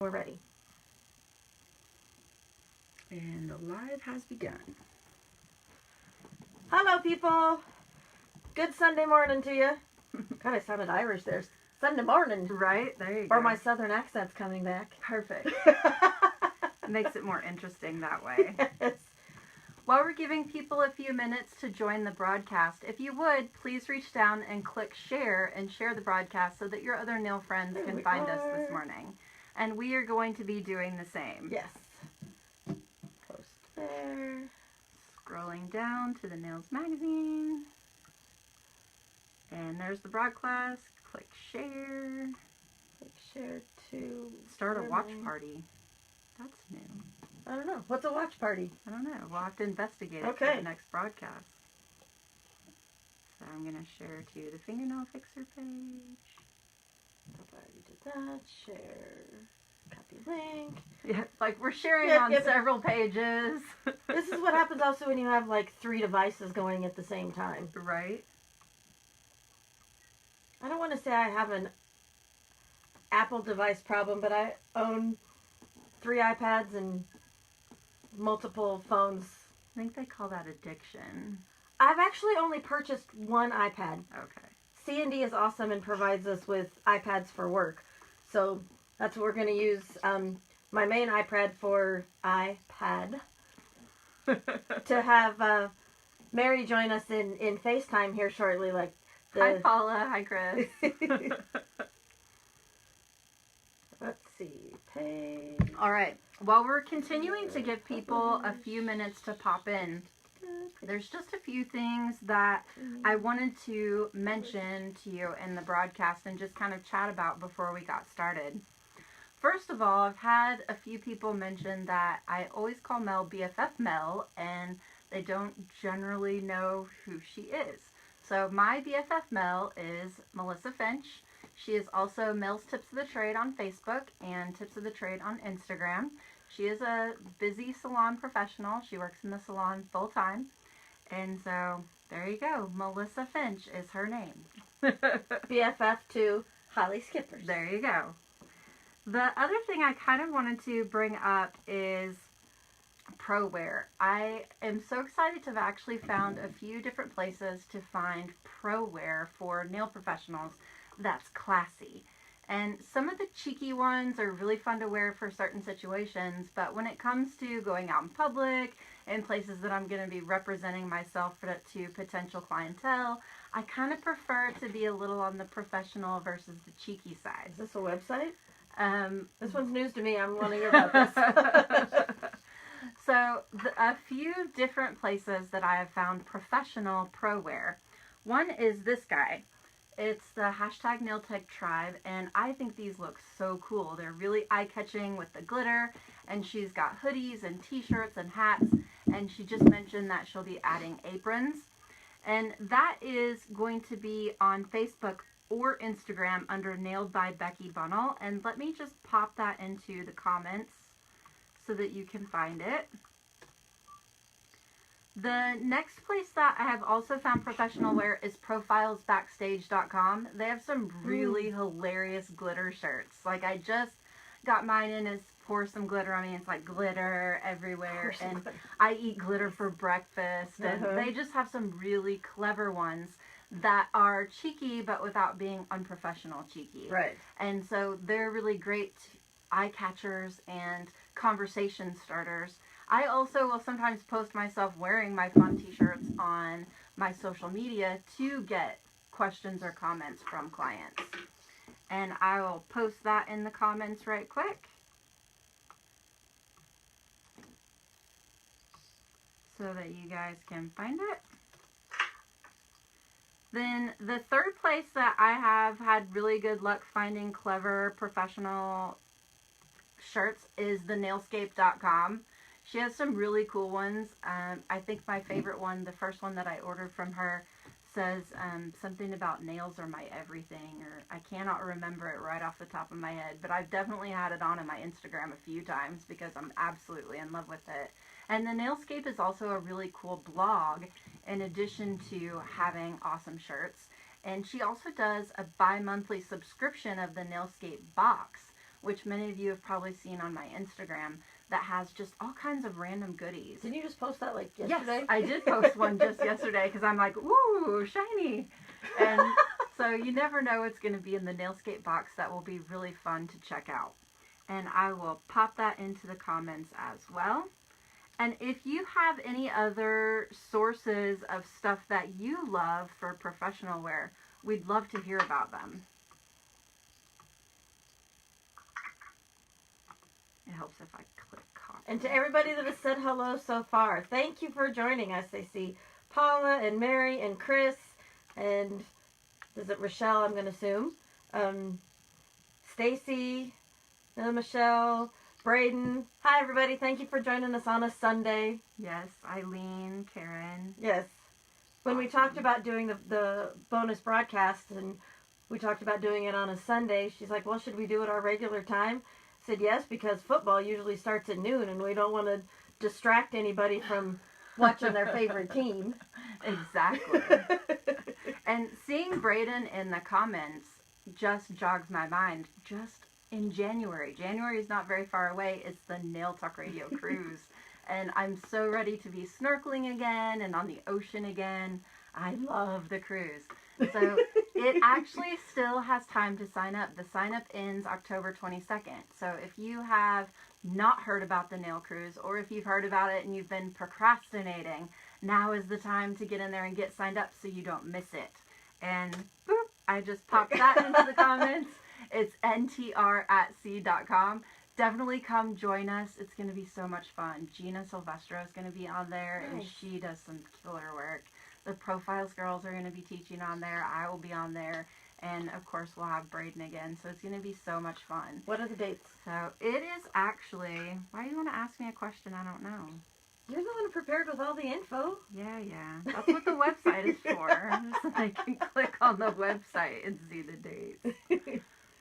We're ready. And the live has begun. Hello, people. Good Sunday morning to you. God, I sounded Irish there. Sunday morning. Right? There you go. Or my southern accent's coming back. Perfect. Makes it more interesting that way. Yes. While we're giving people a few minutes to join the broadcast, if you would, please reach down and click share and share the broadcast so that your other nail friends can find us this morning. And we are going to be doing the same. Yes. Post there. Scrolling down to the Nails magazine. And there's the broadcast. Click share. Click share to... Start a watch party. That's new. I don't know. What's a watch party? I don't know. We'll have to investigate it Okay. for the next broadcast. So I'm going to share to the FingerNailFixer page. I already did that. Share. Copy link. Yeah, like we're sharing Yep, on yep. several pages. This is what happens also when you have like 3 devices going at the same time. Right? I don't want to say I have an Apple device problem, but I own 3 iPads and multiple phones. I think they call that addiction. I've actually only purchased 1 iPad. Okay. C&D is awesome and provides us with iPads for work. So that's what we're going to use my main iPad for to have Mary join us in FaceTime here shortly. Like Hi Paula, hi Chris. Let's see, page. All right. While we're continuing to give people a few minutes to pop in, there's just a few things that I wanted to mention to you in the broadcast and just kind of chat about before we got started. First of all, I've had a few people mention that I always call Mel BFFmel and they don't generally know who she is. So my BFFmel is Melissa Finch. She is also Mel's Tips of the Trade on Facebook and Tips of the Trade on Instagram. She is a busy salon professional. She works in the salon full time. And so there you go. Melissa Finch is her name. BFF to Holly Schippers. There you go. The other thing I kind of wanted to bring up is pro wear. I am so excited to have actually found a few different places to find pro wear for nail professionals that's classy. And some of the cheeky ones are really fun to wear for certain situations, but when it comes to going out in public and places that I'm going to be representing myself to potential clientele, I kind of prefer it to be a little on the professional versus the cheeky side. Is this a website? This one's news to me. I'm wanting to hear about this. So, a few different places that I have found professional pro wear. One is this guy. It's the hashtag NailTech Tribe, and I think these look so cool. They're really eye-catching with the glitter, and she's got hoodies and t-shirts and hats, and she just mentioned that she'll be adding aprons. And that is going to be on Facebook or Instagram under Nailed by Becky Bunnell, and let me just pop that into the comments so that you can find it. The next place that I have also found professional wear is profilesbackstage.com. They have some really hilarious glitter shirts. Like I just got mine in as pour some glitter on me. It's like glitter everywhere, and I eat glitter for breakfast, and they just have some really clever ones that are cheeky but without being unprofessional cheeky. Right. And so they're really great eye catchers and conversation starters. I also will sometimes post myself wearing my fun t-shirts on my social media to get questions or comments from clients. And I will post that in the comments right quick, so that you guys can find it. Then the third place that I have had really good luck finding clever professional shirts is the nailscape.com. She has some really cool ones. I think my favorite one, the first one that I ordered from her, says something about nails are my everything, or I cannot remember it right off the top of my head, but I've definitely had it on my Instagram a few times because I'm absolutely in love with it. And the Nailscape is also a really cool blog in addition to having awesome shirts. And she also does a bi-monthly subscription of the Nailscape box, which many of you have probably seen on my Instagram, that has just all kinds of random goodies. Didn't you just post that like yesterday? Yes, I did post one just yesterday because I'm like, ooh, shiny. And so you never know what's going to be in the Nailscape box that will be really fun to check out. And I will pop that into the comments as well. And if you have any other sources of stuff that you love for professional wear, we'd love to hear about them. It helps if I click copy. And to everybody that has said hello so far, thank you for joining us. I see Paula and Mary and Chris and is it Rochelle, I'm going to assume. Stacy, Michelle, Braden. Hi, everybody. Thank you for joining us on a Sunday. Yes, Eileen, Karen. Yes. When we talked about doing the bonus broadcast and we talked about doing it on a Sunday, she's like, well, should we do it our regular time? I said yes, because football usually starts at noon and we don't want to distract anybody from watching their favorite team. Exactly. And seeing Braden in the comments just jogs my mind. Just in January is not very far away. It's the Nail Talk Radio cruise. And I'm so ready to be snorkeling again and on the ocean again. I love the cruise. So it actually still has time to sign up. The sign up ends October 22nd. So if you have not heard about the nail cruise, or if you've heard about it and you've been procrastinating, now is the time to get in there and get signed up so you don't miss it. And boop, I just popped that into the comments. It's ntr@sea.com. Definitely come join us. It's going to be so much fun. Gina Silvestro is going to be on there, and she does some killer work. The Profiles girls are going to be teaching on there. I will be on there. And, of course, we'll have Braden again. So it's going to be so much fun. What are the dates? So it is actually... Why do you want to ask me a question? I don't know. You're the one prepared with all the info. Yeah. That's what the website is for. So I can click on the website and see the dates.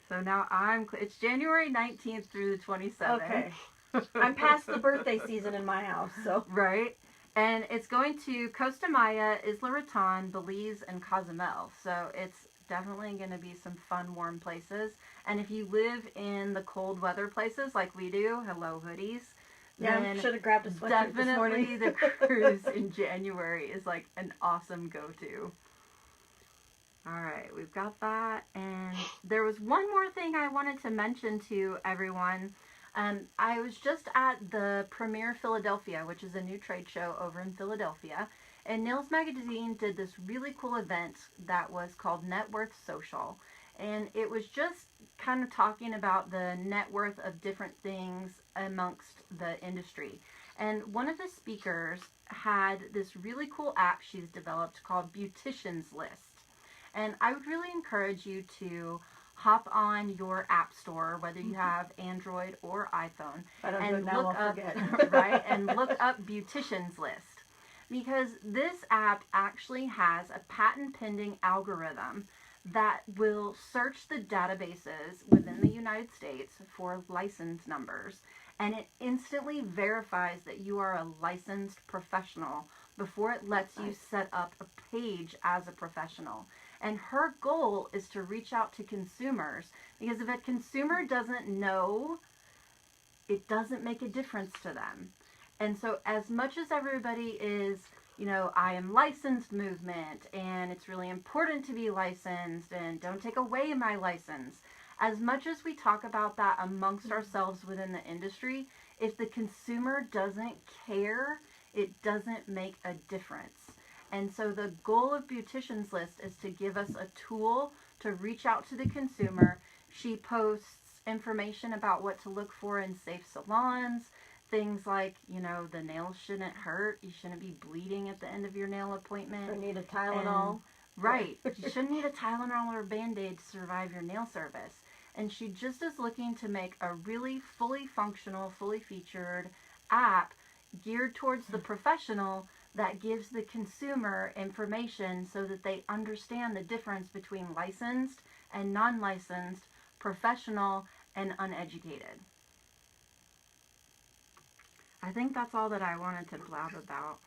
So now it's January 19th through the 27th. Okay. I'm past the birthday season in my house, so. Right. And it's going to Costa Maya, Isla Raton, Belize, and Cozumel. So it's definitely going to be some fun, warm places. And if you live in the cold weather places like we do, hello hoodies. Yeah, I should have grabbed a sweatshirt this morning. Definitely the cruise in January is like an awesome go-to. Alright, we've got that. And there was one more thing I wanted to mention to everyone. I was just at the Premiere Philadelphia, which is a new trade show over in Philadelphia. And Nails Magazine did this really cool event that was called Net Worth Social. And it was just kind of talking about the net worth of different things amongst the industry. And one of the speakers had this really cool app she's developed called Beautician's List. And I would really encourage you to hop on your app store, whether you have Android or iPhone, and look up right, and look up Beautician's List, because this app actually has a patent pending algorithm that will search the databases within the United States for license numbers, and it instantly verifies that you are a licensed professional before it lets you set up a page as a professional. And her goal is to reach out to consumers, because if a consumer doesn't know, it doesn't make a difference to them. And so as much as everybody is, I am licensed movement, and it's really important to be licensed, and don't take away my license, as much as we talk about that amongst ourselves within the industry, if the consumer doesn't care, it doesn't make a difference. And so the goal of Beautician's List is to give us a tool to reach out to the consumer. She posts information about what to look for in safe salons, things like, the nails shouldn't hurt, you shouldn't be bleeding at the end of your nail appointment. Or need a Tylenol. Right. You shouldn't need a Tylenol or a Band-Aid to survive your nail service. And she just is looking to make a really fully functional, fully featured app geared towards the professional that gives the consumer information so that they understand the difference between licensed and non-licensed, professional and uneducated. I think that's all that I wanted to blab about.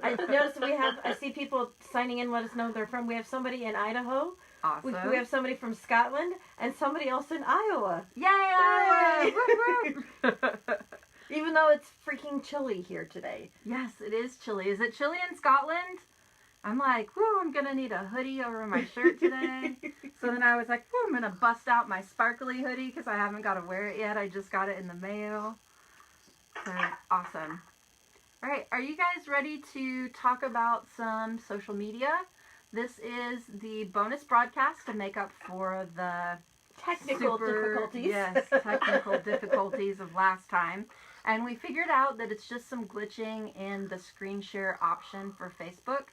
I noticed I see people signing in, let us know they're from. We have somebody in Idaho. Awesome. We have somebody from Scotland and somebody else in Iowa. Yay, Iowa! Woo, woo. Even though it's freaking chilly here today. Yes, it is chilly. Is it chilly in Scotland? I'm like, whoo, I'm going to need a hoodie over my shirt today. So then I was like, whoo, I'm going to bust out my sparkly hoodie because I haven't got to wear it yet. I just got it in the mail. So, awesome. All right, are you guys ready to talk about some social media? This is the bonus broadcast to make up for the Technical difficulties. Yes, technical difficulties of last time. And we figured out that it's just some glitching in the screen share option for Facebook.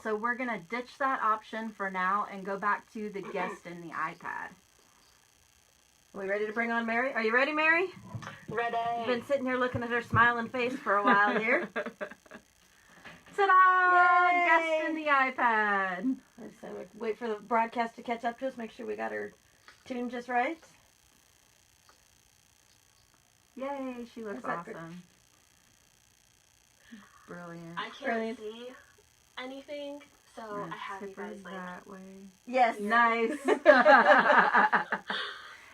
So we're going to ditch that option for now and go back to the guest in the iPad. Are we ready to bring on Mary? Are you ready, Mary? Ready. You've been sitting here looking at her smiling face for a while here. Ta-da! Yay! Guest in the iPad. So we wait for the broadcast to catch up to us, make sure we got her tuned just right. Yay, she looks Is that awesome. I Brilliant. can't Brilliant. see anything, so I have you guys like. that way. Yes. Nice.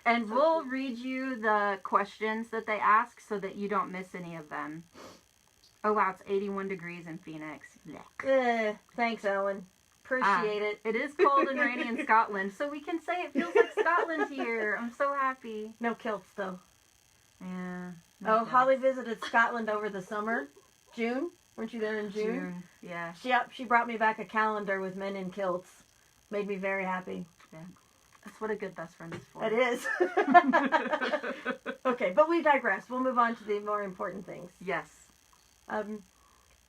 And we'll read you the questions that they ask so that you don't miss any of them. Oh wow, it's 81 degrees in Phoenix. Thanks, Owen. Appreciate it. It is cold and rainy in Scotland, so we can say it feels like Scotland here. I'm so happy. No kilts, though. Yeah. Oh, Holly visited Scotland over the summer. June? Weren't you there in June? June. Yeah. She brought me back a calendar with men in kilts. Made me very happy. That's what a good best friend is for. It is. Okay, but we digress. We'll move on to the more important things. Yes.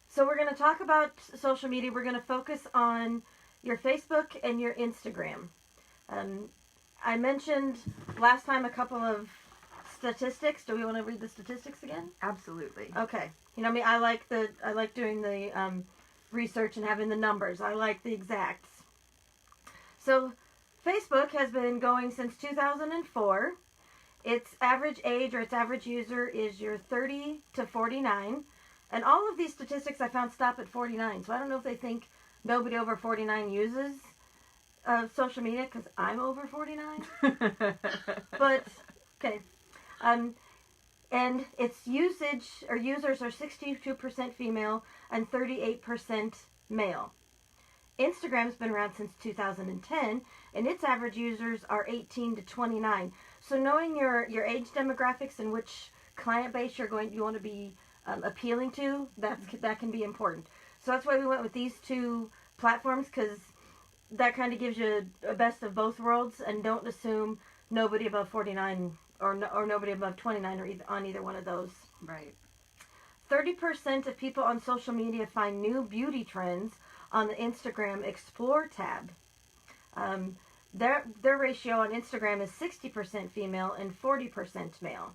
So we're going to talk about social media. We're going to focus on your Facebook and your Instagram. I mentioned last time a couple of statistics. Do we want to read the statistics again? Absolutely. Okay. You know me, I like doing the research and having the numbers. I like the exacts. So Facebook has been going since 2004. Its average age or its average user is your 30 to 49. And all of these statistics I found stop at 49. So I don't know if they think nobody over 49 uses social media because I'm over 49. But, okay. And its usage or users are 62% female and 38% male. Instagram's been around since 2010, and its average users are 18 to 29. So knowing your age demographics and which client base you want to be appealing to, that can be important. So that's why we went with these two platforms, because that kind of gives you a best of both worlds, and don't assume nobody above 49 or nobody above 29 or on either one of those. Right. 30% of people on social media find new beauty trends on the Instagram Explore tab. Their ratio on Instagram is 60% female and 40% male.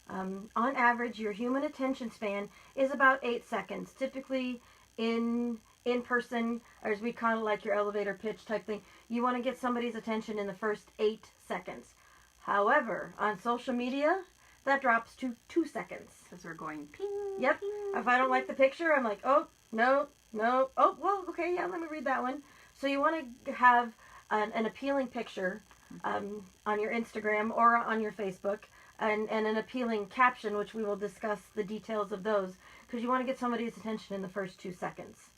On average, your human attention span is about 8 seconds. Typically, in person, or as we call it, like your elevator pitch type thing, you want to get somebody's attention in the first 8 seconds. However, on social media, that drops to 2 seconds. Because we're going ping. Yep. Ping, If I don't like the picture, I'm like, oh, no. Oh, well, okay, yeah, let me read that one. So you want to have an appealing picture on your Instagram or on your Facebook, and an appealing caption, which we will discuss the details of those, because you want to get somebody's attention in the first 2 seconds.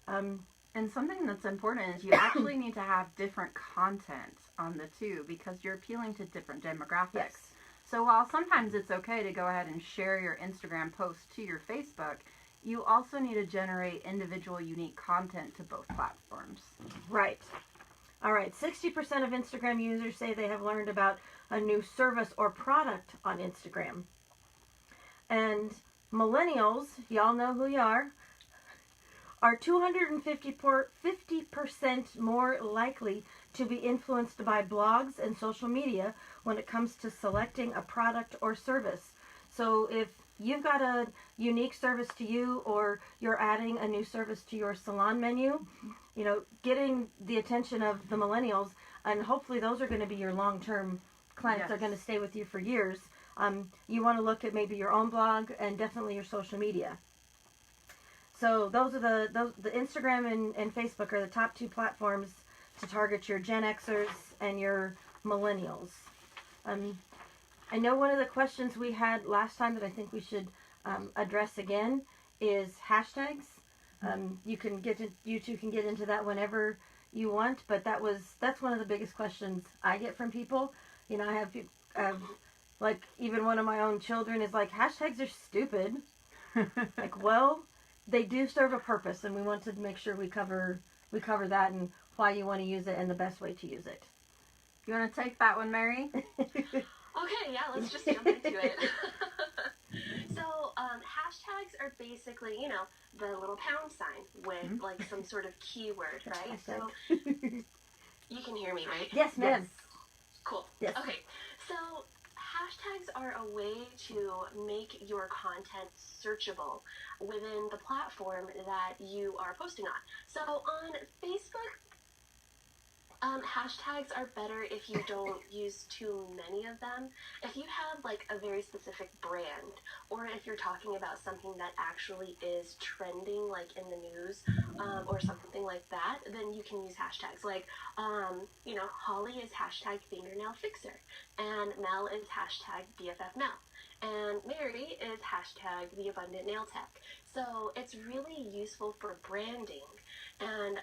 And something that's important is you actually need to have different content on the two, because you're appealing to different demographics. Yes. So while sometimes it's okay to go ahead and share your Instagram post to your Facebook, you also need to generate individual unique content to both platforms. Right. All right. 60% of Instagram users say they have learned about a new service or product on Instagram. And millennials, y'all know who you are 250% more likely to be influenced by blogs and social media when it comes to selecting a product or service. So if you've got a unique service to you, or you're adding a new service to your salon menu, you know, getting the attention of the millennials, and hopefully those are going to be your long-term clients. Yes. Are going to stay with you for years. You want to look at maybe your own blog and definitely your social media. So those are the Instagram and Facebook are the top 2 platforms to target your Gen Xers and your millennials. I know one of the questions we had last time that I think we should address again is hashtags. You two can get into that whenever you want, but that's one of the biggest questions I get from people. You know, I have people, like even one of my own children is like, hashtags are stupid. Like, well, they do serve a purpose, and we want to make sure we cover that and why you want to use it and the best way to use it. You want to take that one, Mary? Okay, yeah, let's just jump into it. So, hashtags are basically, you know, the little pound sign with like some sort of keyword, right? So, you can hear me, right? Yes, ma'am. Yes. Cool. Yes. Okay, so hashtags are a way to make your content searchable within the platform that you are posting on. So on Facebook, hashtags are better if you don't use too many of them. If you have like a very specific brand, or if you're talking about something that actually is trending, like in the news, or something like that, then you can use hashtags. Like, you know, Holly is hashtag FingerNailFixer, and Mel is hashtag BFFmel, and Mary is hashtag The Abundant Nail Tech. So it's really useful for branding, and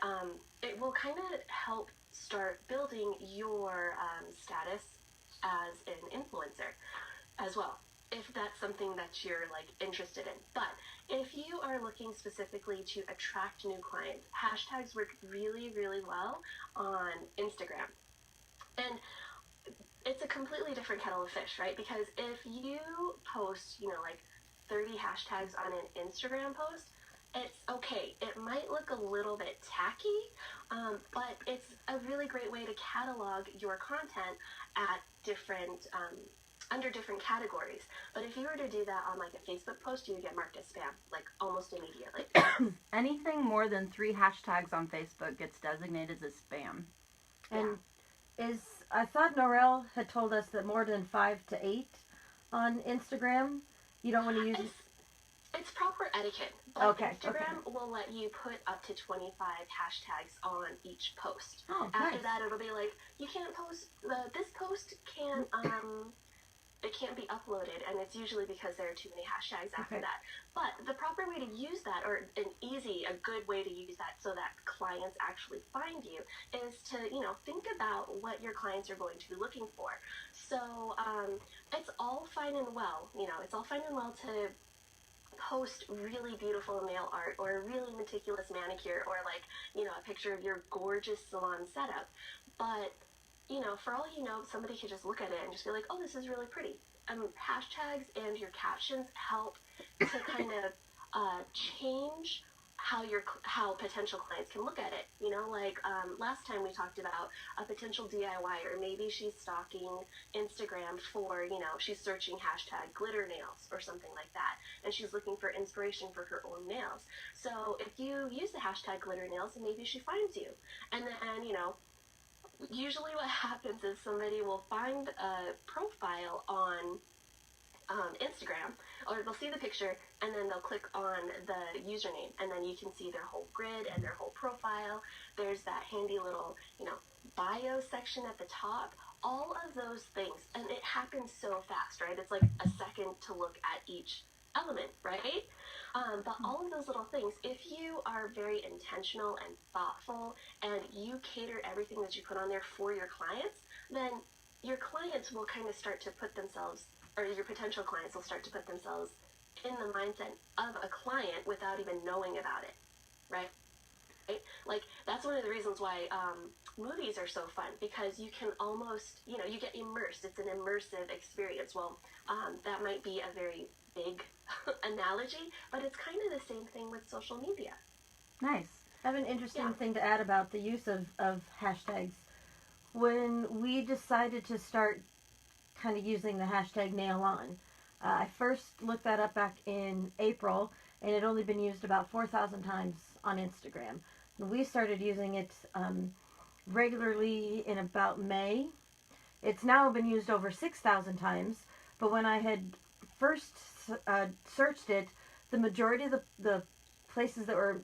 it will kind of help start building your status as an influencer as well, if that's something that you're like interested in. But if you are looking specifically to attract new clients, hashtags work really, really well on Instagram. And it's a completely different kettle of fish, right? Because if you post, you know, like 30 hashtags on an Instagram post, it's okay. It might look a little bit tacky, but it's a really great way to catalog your content at different, under different categories. But if you were to do that on like a Facebook post, you would get marked as spam, like almost immediately. Anything more than 3 hashtags on Facebook gets designated as spam. And I thought Norel had told us that more than 5 to 8 on Instagram, you don't want to use. It's proper etiquette. But Okay. Instagram will let you put up to 25 hashtags on each post. Oh, After nice. that, it'll be like, you can't post, this post can't, it can't be uploaded, and it's usually because there are too many hashtags after that. But the proper way to use that, or a good way to use that so that clients actually find you, is to, you know, think about what your clients are going to be looking for. So, it's all fine and well, you know, it's all fine and well to post really beautiful nail art or a really meticulous manicure, or like, you know, a picture of your gorgeous salon setup. But, you know, for all you know, somebody could just look at it and just be like, oh, this is really pretty. Hashtags and your captions help to kind of change how potential clients can look at it. You know, like last time we talked about a potential DIYer. Maybe she's stalking Instagram for, you know, she's searching hashtag glitter nails or something like that, and she's looking for inspiration for her own nails. So if you use the hashtag glitter nails, then maybe she finds you. And then, you know, usually what happens is somebody will find a profile on Instagram, or they'll see the picture and then they'll click on the username, and then you can see their whole grid and their whole profile. There's that handy little, you know, bio section at the top, all of those things, and it happens so fast, right? It's like a second to look at each element, right? But all of those little things, if you are very intentional and thoughtful and you cater everything that you put on there for your clients, then your clients will kind of start to put themselves, or your potential clients will start to put themselves in the mindset of a client without even knowing about it, right? Like, that's one of the reasons why movies are so fun, because you can almost, you know, you get immersed. It's an immersive experience. Well, that might be a very big analogy, but it's kind of the same thing with social media. Nice. I have an interesting thing to add about the use of hashtags. When we decided to start kind of using the hashtag NailOn, I first looked that up back in April, and it had only been used about 4,000 times on Instagram. And we started using it regularly in about May. It's now been used over 6,000 times, but when I had first searched it, the majority of the places that were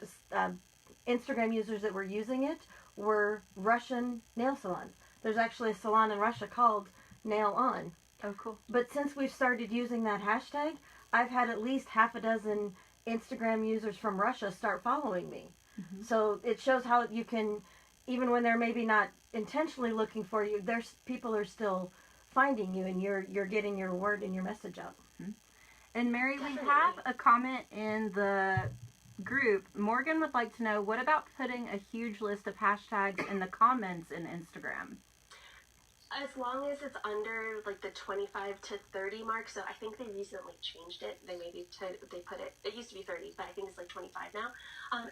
Instagram users that were using it were Russian nail salons. There's actually a salon in Russia called NailOn. Oh, cool. But since we've started using that hashtag, I've had at least half a dozen Instagram users from Russia start following me. Mm-hmm. So it shows how you can, even when they're maybe not intentionally looking for you, there's people are still finding you, and you're getting your word and your message out. Mm-hmm. And Mary, Definitely. we have a comment in the group. Morgan would like to know, what about putting a huge list of hashtags in the comments in Instagram? As long as it's under like the 25 to 30 mark, so I think they recently changed it. They put it. It used to be 30, but I think it's like 25 now.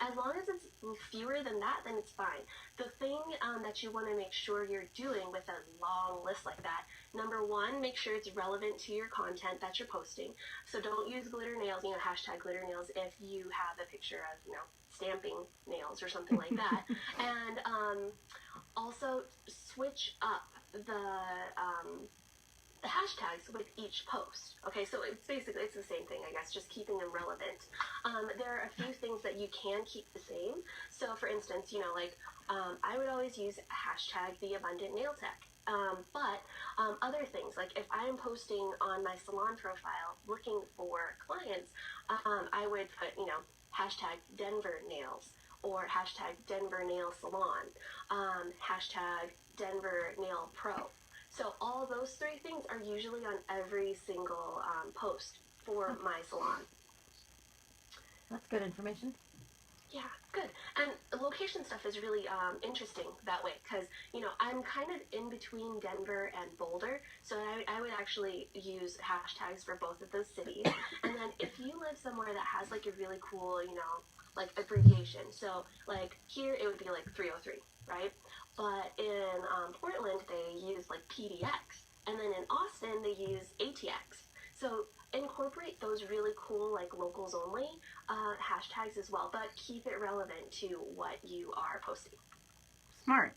As long as it's fewer than that, then it's fine. The thing that you want to make sure you're doing with a long list like that, number one, make sure it's relevant to your content that you're posting. So don't use glitter nails, hashtag glitter nails if you have a picture of, stamping nails or something like that. And also switch up the hashtags with each post. Okay, so it's the same thing, I guess, just keeping them relevant. There are a few things that you can keep the same. So for instance, I would always use hashtag the abundant nail tech. But other things, like if I'm posting on my salon profile looking for clients, I would put, hashtag Denver nails, or hashtag Denver nail salon, hashtag Denver nail pro. So all those three things are usually on every single post for my salon. That's good information. Yeah, good. And location stuff is really interesting that way, because, I'm kind of in between Denver and Boulder, so I would actually use hashtags for both of those cities. And then if you live somewhere that has, like, a really cool, like, abbreviation, so, like, here it would be, like, 303, right? But in Portland, they use, like, PDX. And then in Austin, they use ATX. So incorporate those really cool, like, locals only hashtags as well, but keep it relevant to what you are posting. Smart.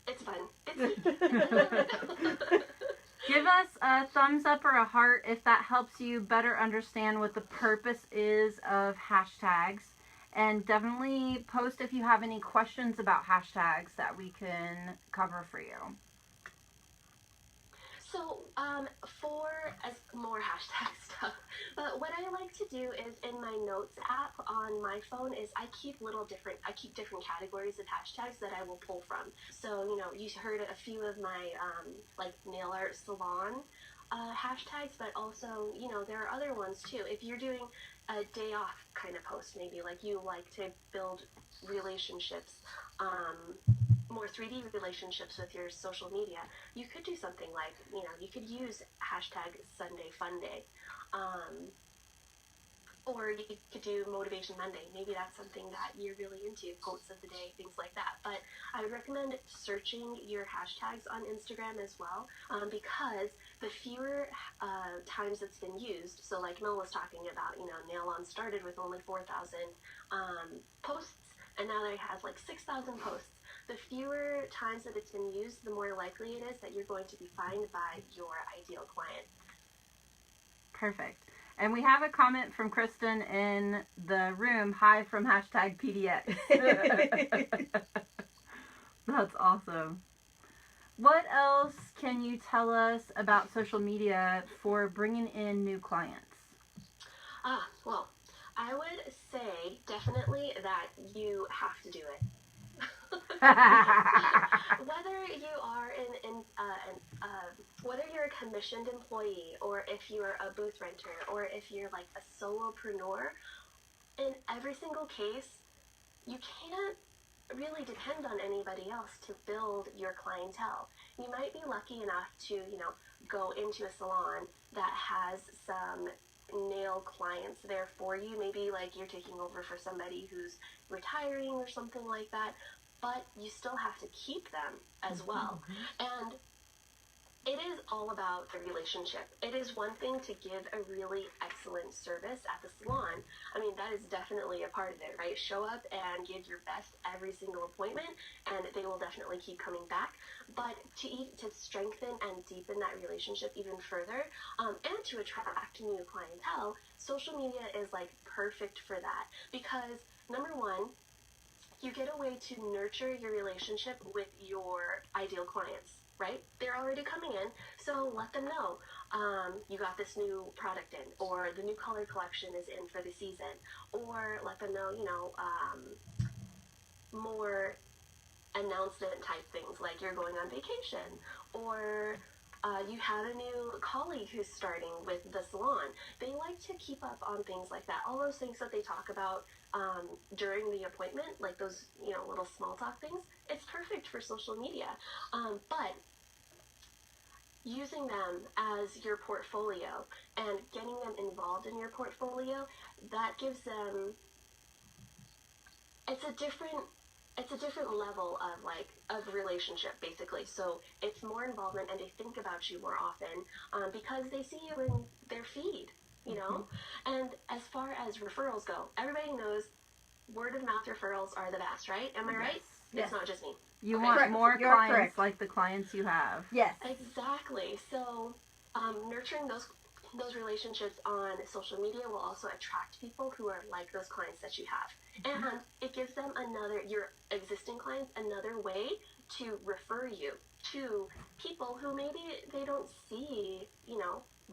It's fun. Give us a thumbs up or a heart if that helps you better understand what the purpose is of hashtags. And definitely post if you have any questions about hashtags that we can cover for you. So, for more hashtag stuff, but what I like to do is in my notes app on my phone is I keep different categories of hashtags that I will pull from. So, you heard a few of my, like, nail art salon hashtags, but also, there are other ones too. If you're doing a day off kind of post, maybe like you like to build relationships, more 3D relationships with your social media, you could do something like, you could use hashtag Sunday Fun Day. Or you could do Motivation Monday. Maybe that's something that you're really into, quotes of the day, things like that. But I would recommend searching your hashtags on Instagram as well, because the fewer times it's been used, so like Mel was talking about, NailOn started with only 4,000 posts, and now it has like 6,000 posts. The fewer times that it's been used, the more likely it is that you're going to be found by your ideal client. Perfect. And we have a comment from Kristen in the room. Hi from hashtag PDX. That's awesome. What else can you tell us about social media for bringing in new clients? Well, I would say definitely that you have to do it. Whether you are whether you're a commissioned employee, or if you're a booth renter, or if you're like a solopreneur, in every single case, you can't really depend on anybody else to build your clientele. You might be lucky enough to, go into a salon that has some nail clients there for you. Maybe like you're taking over for somebody who's retiring or something like that, but you still have to keep them as well. And it is all about the relationship. It is one thing to give a really excellent service at the salon. I mean, that is definitely a part of it, right? Show up and give your best every single appointment, and they will definitely keep coming back. But to strengthen and deepen that relationship even further, and to attract new clientele, social media is like perfect for that. Because number one, you get a way to nurture your relationship with your ideal clients, right? They're already coming in, so let them know you got this new product in, or the new color collection is in for the season, or let them know, more announcement type things, like you're going on vacation, or you have a new colleague who's starting with the salon. They like to keep up on things like that. All those things that they talk about during the appointment, like those, little small talk things, it's perfect for social media. But using them as your portfolio and getting them involved in your portfolio, that gives them, it's a different level of relationship, basically. So it's more involvement, and they think about you more often because they see you in their feed, And as far as referrals go, everybody knows word of mouth referrals are the best, right? Am I right? Yes. It's not just me. You Okay. want Correct. more You're clients correct. like the clients you have. Yes. Exactly. So nurturing those relationships on social media will also attract people who are like those clients that you have. And it gives them your existing clients, another way to refer you to people who maybe they don't see,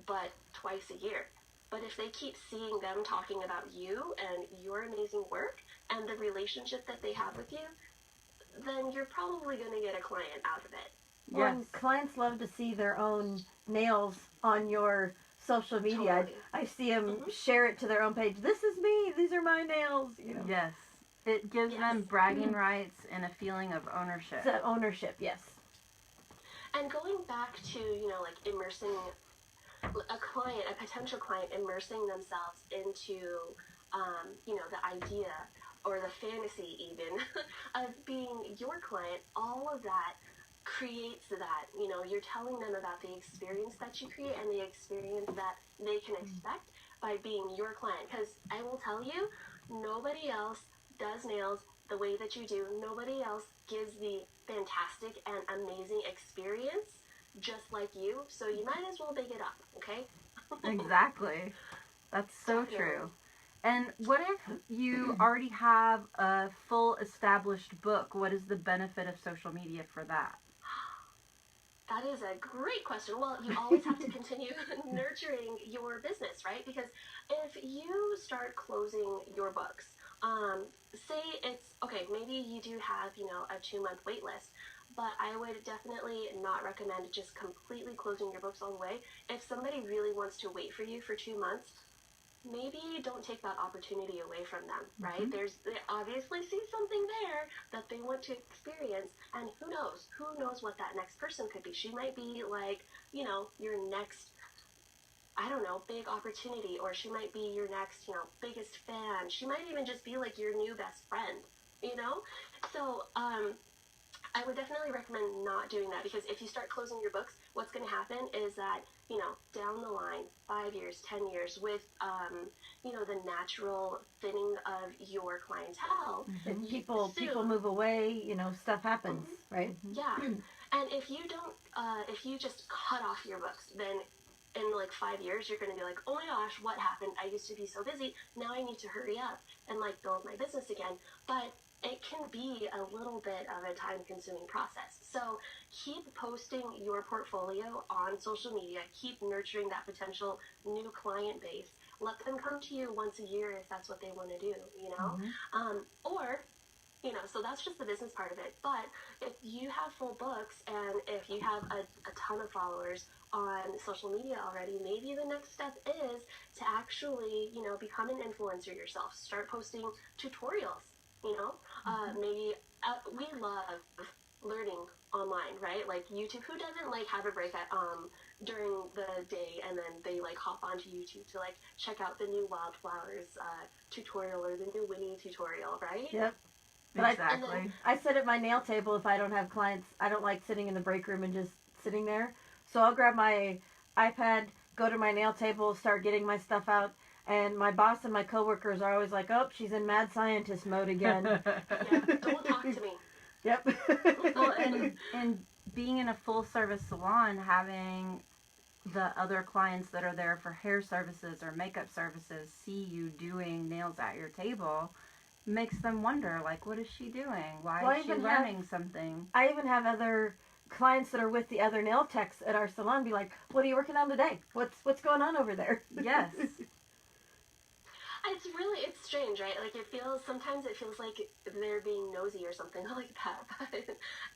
but twice a year. But if they keep seeing them talking about you and your amazing work and the relationship that they have with you, then you're probably going to get a client out of it. Well, Yes. and clients love to see their own nails on your social media. Totally. I see them share it to their own page. This is me. These are my nails. Yes. It gives Yes. them bragging rights and a feeling of ownership. It's ownership, yes. And going back to, immersing a potential client, immersing themselves into, the idea or the fantasy even of being your client, all of that creates that, you're telling them about the experience that you create and the experience that they can expect by being your client. Because I will tell you, nobody else does nails the way that you do. Nobody else gives the fantastic and amazing experience just like you. So you might as well big it up, okay? Exactly. That's so Definitely. true. And what if you already have a full established book? What is the benefit of social media for that? That is a great question. Well, you always have to continue nurturing your business, right? Because if you start closing your books, say it's, okay, maybe you do have, a 2-month wait list, but I would definitely not recommend just completely closing your books all the way. If somebody really wants to wait for you for 2 months, maybe don't take that opportunity away from them, right? Mm-hmm. They obviously see something there that they want to experience, and who knows what that next person could be. She might be like, your next, I don't know, big opportunity, or she might be your next, biggest fan. She might even just be like your new best friend, So, I would definitely recommend not doing that, because if you start closing your books, what's going to happen is that, down the line, 5 years, 10 years, with, the natural thinning of your clientele, And people move away, stuff happens, right? Yeah. And if you don't, if you just cut off your books, then in 5 years, you're going to be like, oh my gosh, what happened? I used to be so busy. Now I need to hurry up and build my business again. But it can be a little bit of a time-consuming process. So keep posting your portfolio on social media. Keep nurturing that potential new client base. Let them come to you once a year if that's what they want to do, Or, so that's just the business part of it. But if you have full books and if you have a ton of followers on social media already, maybe the next step is to actually, become an influencer yourself. Start posting tutorials. Maybe we love learning online, right? Like YouTube. Who doesn't have a break at during the day and then they hop onto YouTube to check out the new wildflowers tutorial or the new Winnie tutorial, right? Yep. But Exactly. I sit at my nail table if I don't have clients. I don't like sitting in the break room and just sitting there. So I'll grab my iPad, go to my nail table, start getting my stuff out. And my boss and my coworkers are always like, oh, she's in mad scientist mode again. Yeah, don't talk to me. Yep. Well, and being in a full service salon, having the other clients that are there for hair services or makeup services see you doing nails at your table, makes them wonder, like, what is she doing? Why Well, I is she even learning something? I even have other clients that are with the other nail techs at our salon be like, what are you working on today? What's going on over there? Yes. It's strange, right? Like sometimes it feels like they're being nosy or something like that.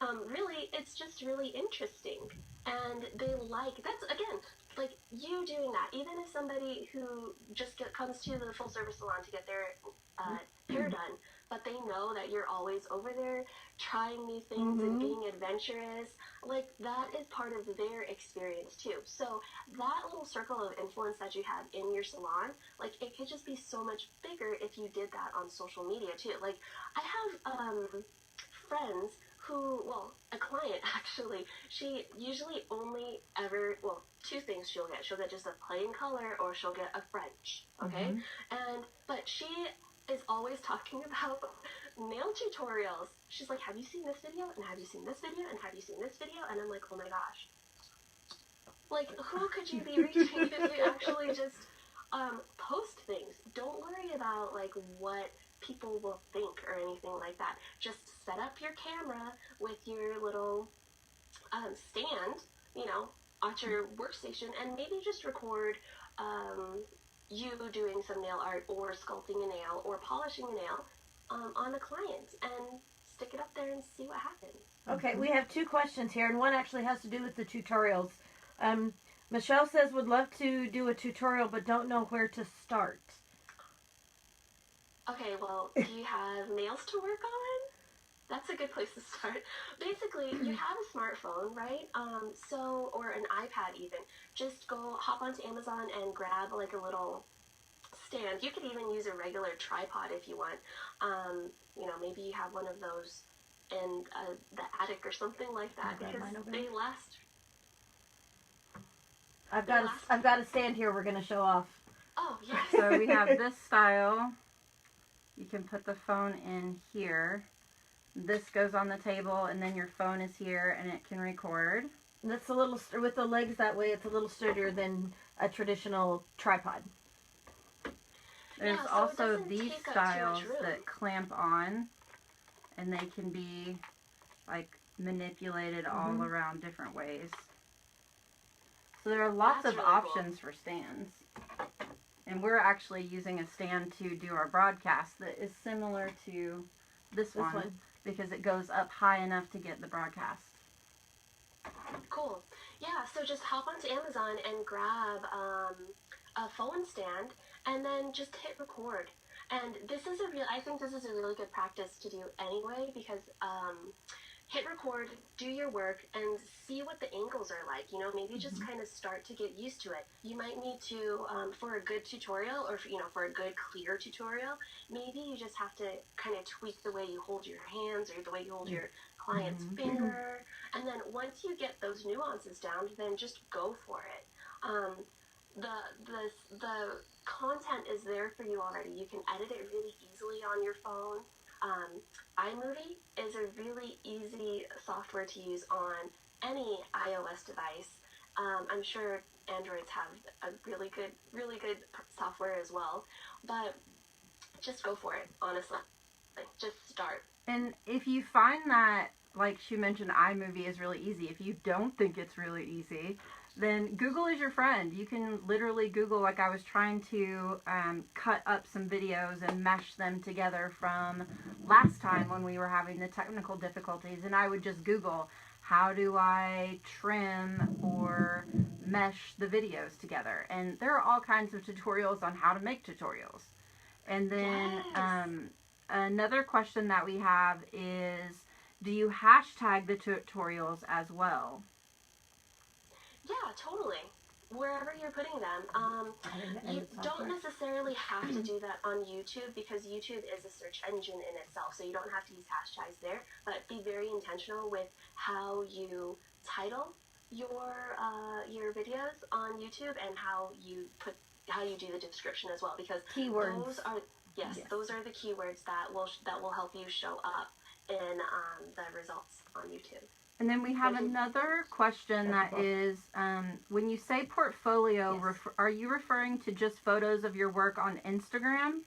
But really, it's just really interesting. And that's, again, like you doing that. Even as somebody who just comes to the full service salon to get their hair done, but they know that you're always over there trying new things and being adventurous, like that is part of their experience too. So that little circle of influence that you have in your salon, like it could just be so much bigger if you did that on social media too. Like I have friends who, well, a client actually, she usually only ever, well, two things she'll get. She'll get just a plain color or she'll get a French, okay? But she is always talking about nail tutorials. She's like, have you seen this video? And have you seen this video? And have you seen this video? And I'm like, oh my gosh. Like, who could you be reaching if you actually just post things? Don't worry about, like, what people will think or anything like that. Just set up your camera with your little stand, you know, at your workstation, and maybe just record you doing some nail art or sculpting a nail or polishing a nail on a client and stick it up there and see what happens. Okay, we have two questions here, and one actually has to do with the tutorials. Michelle says, would love to do a tutorial, but don't know where to start. Okay, well, do you have nails to work on? That's a good place to start. Basically, you have a smartphone, right? Or an iPad even. Just go hop onto Amazon and grab like a little stand. You could even use a regular tripod if you want. You know, maybe you have one of those in the attic or something like that, because they last. I've got a stand here we're going to show off. Oh, yes. So we have this style. You can put the phone in here. This goes on the table, and then your phone is here, and it can record. And that's a little, with the legs that way, it's a little sturdier than a traditional tripod. There's so also these styles that clamp on, and they can be, like, manipulated all around different ways. So there are lots of options for stands. And we're actually using a stand to do our broadcast that is similar to this one because it goes up high enough to get the broadcast. Cool. Yeah, so just hop onto Amazon and grab a phone stand and then just hit record. And I think this is a really good practice to do anyway, because hit record, do your work, and see what the angles are like. You know, maybe just kind of start to get used to it. You might need to, for a good tutorial, or for a good clear tutorial, maybe you just have to kind of tweak the way you hold your hands or the way you hold your client's finger. And then once you get those nuances down, then just go for it. The content is there for you already. You can edit it really easily on your phone. iMovie is a really easy software to use on any iOS device. I'm sure Androids have a really good software as well, but just go for it, honestly. Just start. And if you find that, like she mentioned, iMovie is really easy, if you don't think it's really easy, then Google is your friend. You can literally Google, like I was trying to cut up some videos and mesh them together from last time when we were having the technical difficulties, and I would just Google, how do I trim or mesh the videos together? And there are all kinds of tutorials on how to make tutorials. And then another question that we have is, do you hashtag the tutorials as well? Yeah, totally. Wherever you're putting them. You don't necessarily have to do that on YouTube, because YouTube is a search engine in itself, so you don't have to use hashtags there, but be very intentional with how you title your videos on YouTube and how you do the description as well, because keywords. Those are the keywords that will help you show up in the results on YouTube. And then we have another question that is, when you say portfolio, are you referring to just photos of your work on Instagram?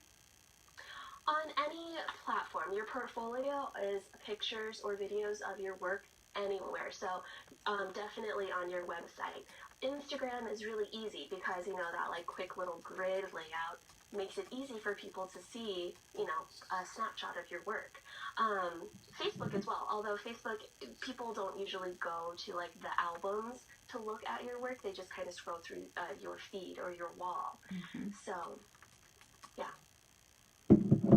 On any platform, your portfolio is pictures or videos of your work anywhere. So definitely on your website. Instagram is really easy because, that like quick little grid layout makes it easy for people to see, a snapshot of your work. Facebook as well, although Facebook, people don't usually go to like the albums to look at your work. They just kind of scroll through your feed or your wall. So, yeah.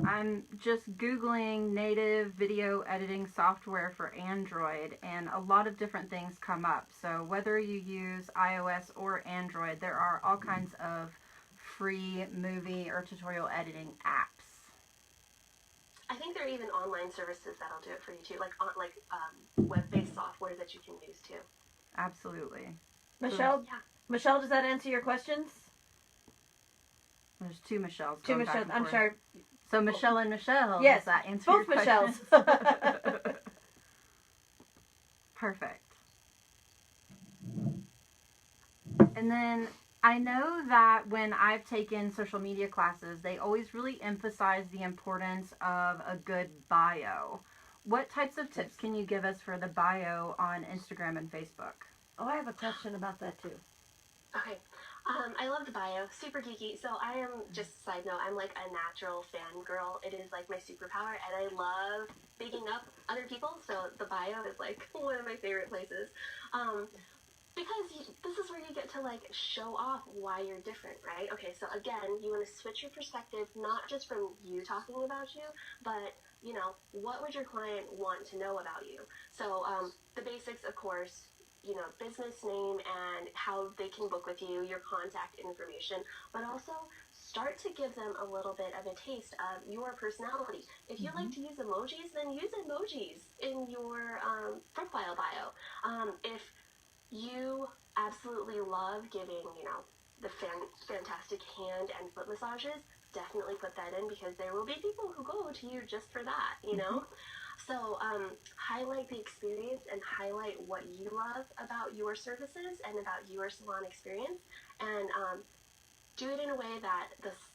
I'm just Googling native video editing software for Android, and a lot of different things come up. So whether you use iOS or Android, there are all kinds of free movie or tutorial editing apps. I think there are even online services that'll do it for you too, like web-based software that you can use too. Absolutely. Michelle, Yeah. Michelle, does that answer your questions? There's two Michelles. Two going back Michelle. and I'm forth. sorry. So Michelle and Michelle. Yes, Does that answer both your Michelles. questions? Perfect. And then I know that when I've taken social media classes, they always really emphasize the importance of a good bio. What types of tips can you give us for the bio on Instagram and Facebook? Oh, I have a question about that too. Okay. I love the bio. Super geeky. So I am, just a side note, I'm like a natural fangirl. It is like my superpower, and I love bigging up other people. So the bio is like one of my favorite places. Because this is where you get to like show off why you're different, right? Okay, so again, you want to switch your perspective, not just from you talking about you, but what would your client want to know about you? So the basics, of course, business name and how they can book with you, your contact information, but also start to give them a little bit of a taste of your personality. If you like to use emojis, then use emojis in your profile bio. If you absolutely love giving, the fantastic hand and foot massages, definitely put that in, because there will be people who go to you just for that, So highlight the experience and highlight what you love about your services and about your salon experience, and do it in a way that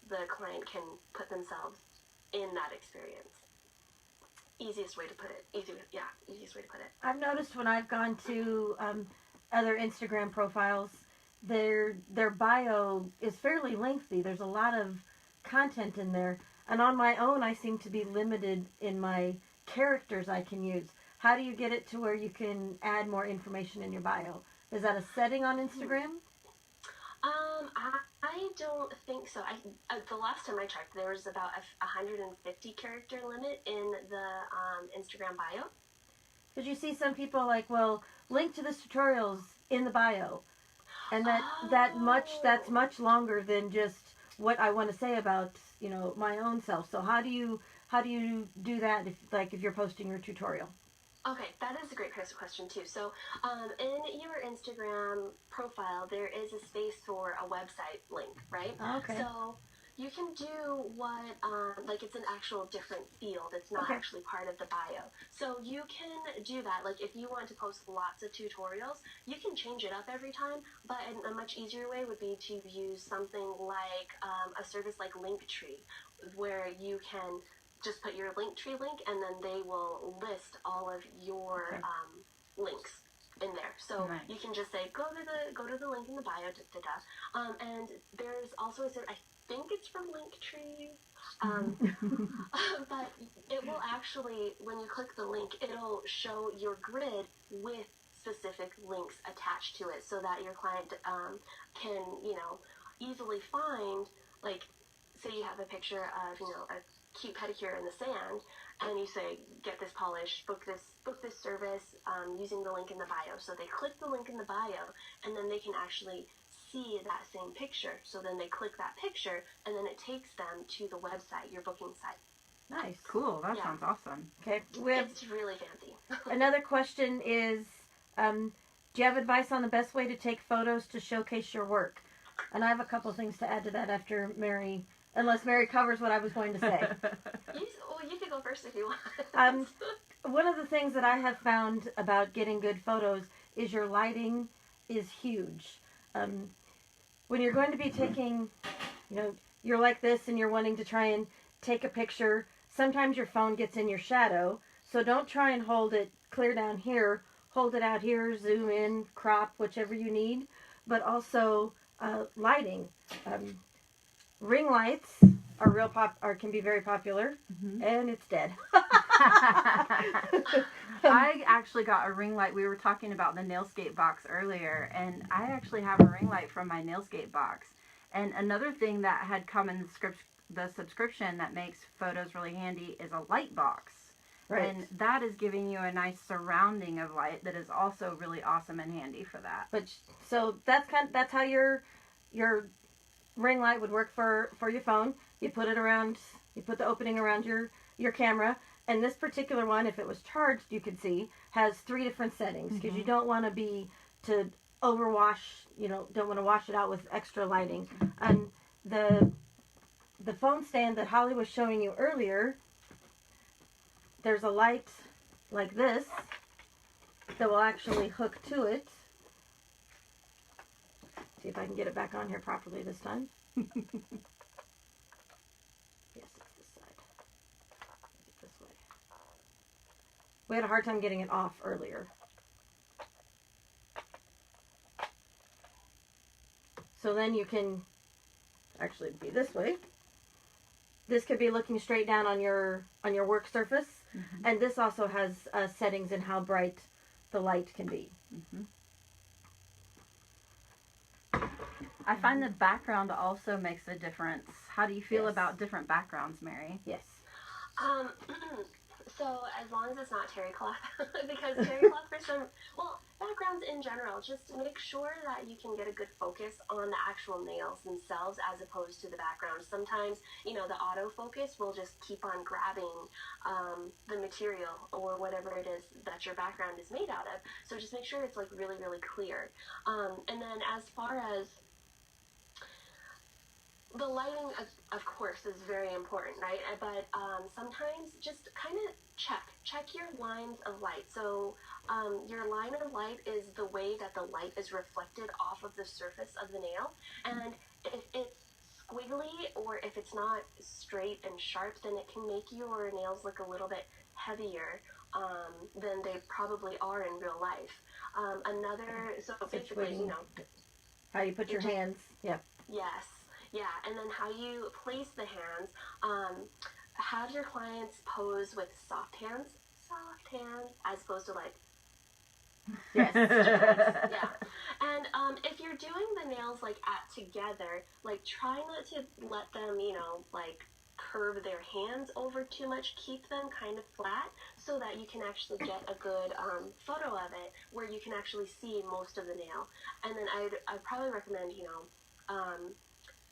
the client can put themselves in that experience. Easiest way to put it. Easiest way to put it. I've noticed when I've gone to other Instagram profiles, their bio is fairly lengthy. There's a lot of content in there. And on my own, I seem to be limited in my characters I can use. How do you get it to where you can add more information in your bio? Is that a setting on Instagram? I don't think so. The last time I checked, there was about a 150 character limit in the Instagram bio. Because you see some people like, well, link to this tutorial's in the bio, and that's much longer than just what I want to say about my own self. So how do you do that if you're posting your tutorial? Okay, that is a great question too. So in your Instagram profile, there is a space for a website link, right? Okay. So you can do what, it's an actual different field. It's not actually part of the bio. So you can do that. Like if you want to post lots of tutorials, you can change it up every time, but a much easier way would be to use something like a service like Linktree, where you can just put your Linktree link, and then they will list all of your links in there. So you can just say go to the link in the bio, and there's also I think it's from Linktree, but it will actually, when you click the link, it'll show your grid with specific links attached to it, so that your client can easily find, like, say you have a picture of a cute pedicure in the sand, and you say get this polish, book this service using the link in the bio. So they click the link in the bio, and then they can actually see that same picture. So then they click that picture, and then it takes them to the website, your booking site. Nice. Cool. That sounds awesome. Okay. It's really fancy. Another question is, do you have advice on the best way to take photos to showcase your work? And I have a couple of things to add to that after Mary, unless Mary covers what I was going to say. You can go first if you want. One of the things that I have found about getting good photos is your lighting is huge. When you're going to be taking, you're like this and you're wanting to try and take a picture. Sometimes your phone gets in your shadow, so don't try and hold it clear down here. Hold it out here, zoom in, crop, whichever you need. But also lighting. Ring lights are can be very popular, and it's dead. I actually got a ring light. We were talking about the Nailscape box earlier, and I actually have a ring light from my Nailscape box. And another thing that had come in the subscription that makes photos really handy is a light box. Right. And that is giving you a nice surrounding of light that is also really awesome and handy for that. So that's how your ring light would work for your phone. You put the opening around your camera, and this particular one, if it was charged, you could see, has 3 different settings, because you don't want to overwash, don't want to wash it out with extra lighting. And the phone stand that Holly was showing you earlier, there's a light like this that will actually hook to it. See if I can get it back on here properly this time. Yes, it's this side. Make it this way. We had a hard time getting it off earlier. So then you can actually be this way. This could be looking straight down on your work surface, and this also has settings in how bright the light can be. I find the background also makes a difference. How do you feel about different backgrounds, Mary? Yes. So as long as it's not terry cloth, because terry cloth backgrounds in general, just make sure that you can get a good focus on the actual nails themselves as opposed to the background. Sometimes, the autofocus will just keep on grabbing the material or whatever it is that your background is made out of. So just make sure it's like really, really clear. And then as far as the lighting, of course, is very important, right? But sometimes just kind of check your lines of light. So your line of light is the way that the light is reflected off of the surface of the nail. And if it's squiggly or if it's not straight and sharp, then it can make your nails look a little bit heavier than they probably are in real life. So basically, how you put your hands. Yeah. Yes. Yeah, and then how you place the hands. Have your clients pose with soft hands, as opposed to like. Yes. Yeah, and if you're doing the nails like together, like try not to let them, curve their hands over too much. Keep them kind of flat so that you can actually get a good photo of it where you can actually see most of the nail. And then I'd probably recommend,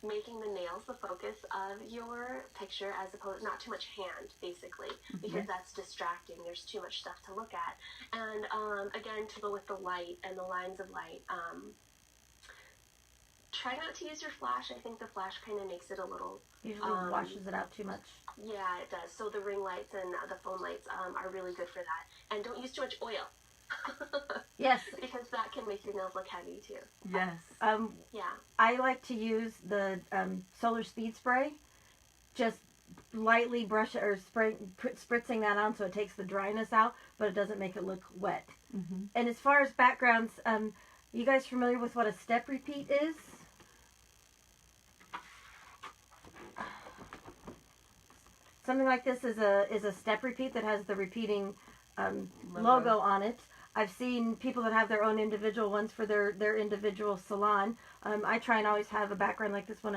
making the nails the focus of your picture as opposed, not too much hand, basically, because that's distracting. There's too much stuff to look at. And again, to go with the light and the lines of light, try not to use your flash. I think the flash kind of makes it a little... Usually washes it out too much. Yeah, it does. So the ring lights and the phone lights are really good for that. And don't use too much oil. Yes. Because that can make your nails look heavy too. Yes. Yeah. I like to use the solar speed spray. Just lightly brush it or spritzing that on so it takes the dryness out, but it doesn't make it look wet. And as far as backgrounds, you guys familiar with what a step repeat is? Something like this is a step repeat that has the repeating logo on it. I've seen people that have their own individual ones for their individual salon. I try and always have a background like this when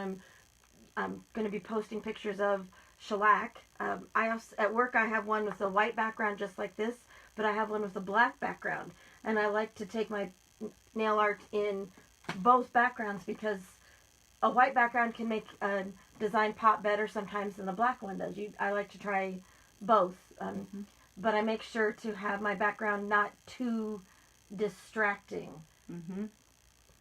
I'm going to be posting pictures of shellac. At work I have one with a white background just like this, but I have one with a black background. And I like to take my nail art in both backgrounds because a white background can make a design pop better sometimes than the black one does. I like to try both. But I make sure to have my background not too distracting.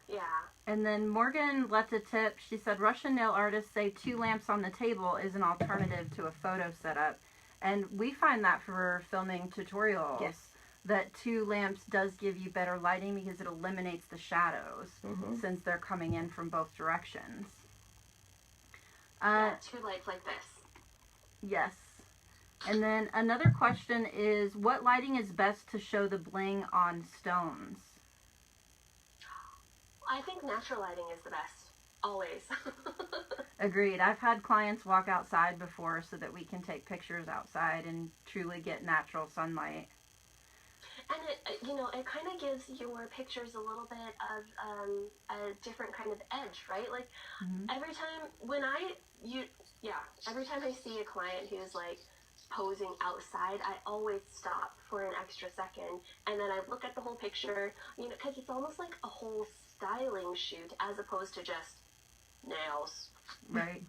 Yeah. And then Morgan left a tip. She said, Russian nail artists say 2 lamps on the table is an alternative to a photo setup. And we find that for filming tutorials. Yes. That 2 lamps does give you better lighting because it eliminates the shadows since they're coming in from both directions. Yeah, 2 lights like this. Yes. And then another question is, what lighting is best to show the bling on stones? I think natural lighting is the best. Always. Agreed. I've had clients walk outside before so that we can take pictures outside and truly get natural sunlight. And it kind of gives your pictures a little bit of a different kind of edge, right? Like every time every time I see a client who's like posing outside, I always stop for an extra second, and then I look at the whole picture, because it's almost like a whole styling shoot as opposed to just nails. Right.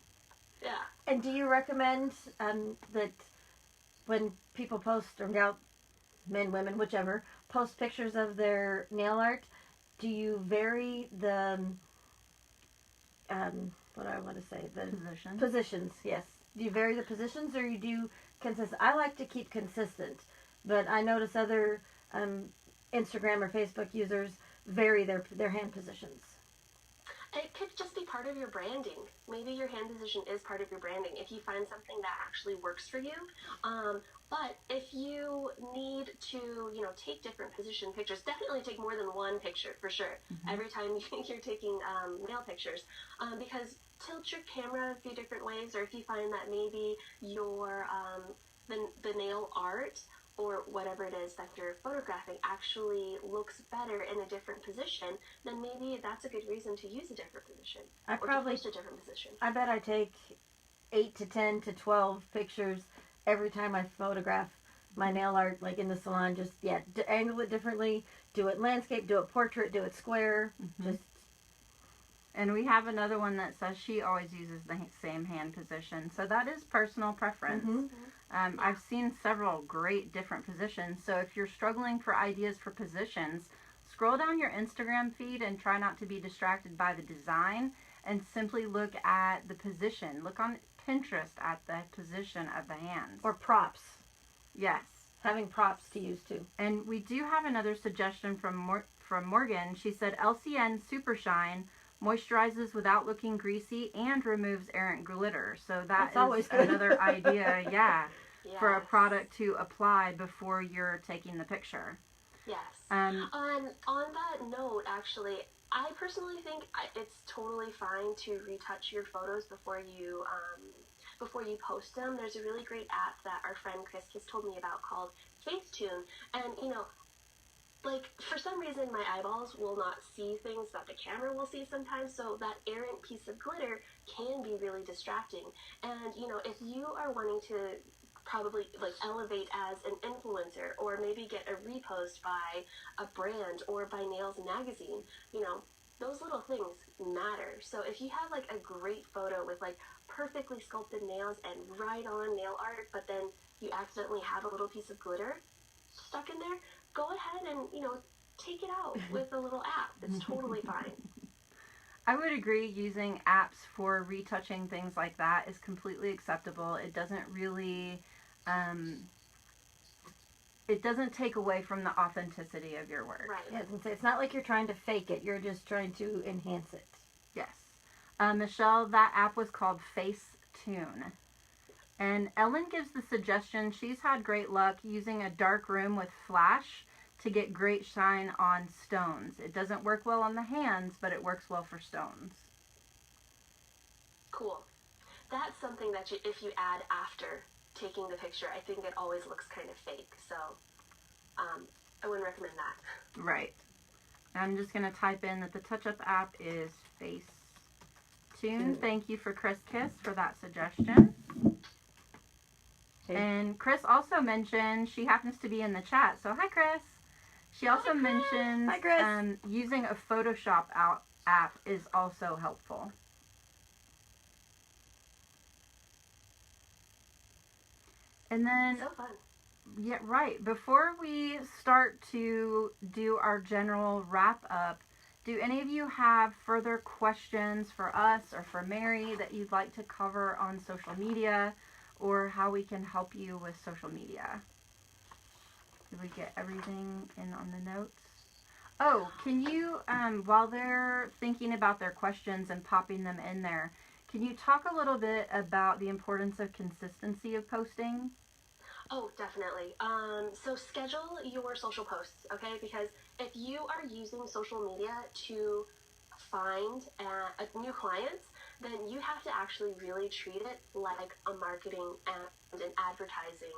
Yeah. And do you recommend that when people post, or now men, women, whichever, post pictures of their nail art, do you vary the what do I want to say, the positions? Yes. Do you vary the positions, or you do consistent? I like to keep consistent, but I notice other Instagram or Facebook users vary their hand positions. It could just be part of your branding. Maybe your hand position is part of your branding if you find something that actually works for you. But if you need to, take different position pictures, definitely take more than one picture for sure. Every time you're taking nail pictures, because tilt your camera a few different ways, or if you find that maybe your the nail art or whatever it is that you're photographing actually looks better in a different position, then maybe that's a good reason to use a different position. I probably to post a different position. I bet I take 8 to 10 to 12 pictures every time I photograph my nail art, like in the salon. Just angle it differently, do it landscape, do it portrait, do it square. And we have another one that says she always uses the same hand position. So that is personal preference. I've seen several great different positions. So if you're struggling for ideas for positions, scroll down your Instagram feed and try not to be distracted by the design, and simply look at the position. Look on Pinterest at the position of the hands. Or props. Yes. Having props to use too. And we do have another suggestion from Morgan. She said LCN Super Shine moisturizes without looking greasy and removes errant glitter. So that's always good. Another idea, for a product to apply before you're taking the picture. Yes. On that note, actually, I personally think it's totally fine to retouch your photos before you post them. There's a really great app that our friend Chris has told me about called Facetune, and like, for some reason my eyeballs will not see things that the camera will see sometimes, so that errant piece of glitter can be really distracting. And if you are wanting to probably like elevate as an influencer, or maybe get a repost by a brand or by Nails Magazine, those little things matter. So if you have like a great photo with like perfectly sculpted nails and right on nail art, but then you accidentally have a little piece of glitter stuck in there, go ahead and take it out with a little app. It's totally fine. I would agree, using apps for retouching things like that is completely acceptable. It doesn't really it doesn't take away from the authenticity of your work. Right. Yeah, I was gonna say, it's not like you're trying to fake it. You're just trying to enhance it. Yes. Michelle, that app was called Facetune. And Ellen gives the suggestion she's had great luck using a dark room with flash to get great shine on stones. It doesn't work well on the hands, but it works well for stones. Cool. That's something that if you add after taking the picture, I think it always looks kind of fake. So I wouldn't recommend that. Right. I'm just going to type in that the TouchUp app is Facetune. Thank you for Chris Kiss for that suggestion. And Chris also mentioned, she happens to be in the chat, so hi Chris. She also mentions using a Photoshop app is also helpful. And then, So fun. yeah, right. Before we start to do our general wrap up, do any of you have further questions for us or for Mary that you'd like to cover on social media, or how we can help you with social media? Did we get everything in on the notes? Oh, can you, while they're thinking about their questions and popping them in there, Can you talk a little bit about the importance of consistency of posting? Oh, definitely. So schedule your social posts, okay? Because if you are using social media to find new clients, then you have to actually really treat it like a marketing and an advertising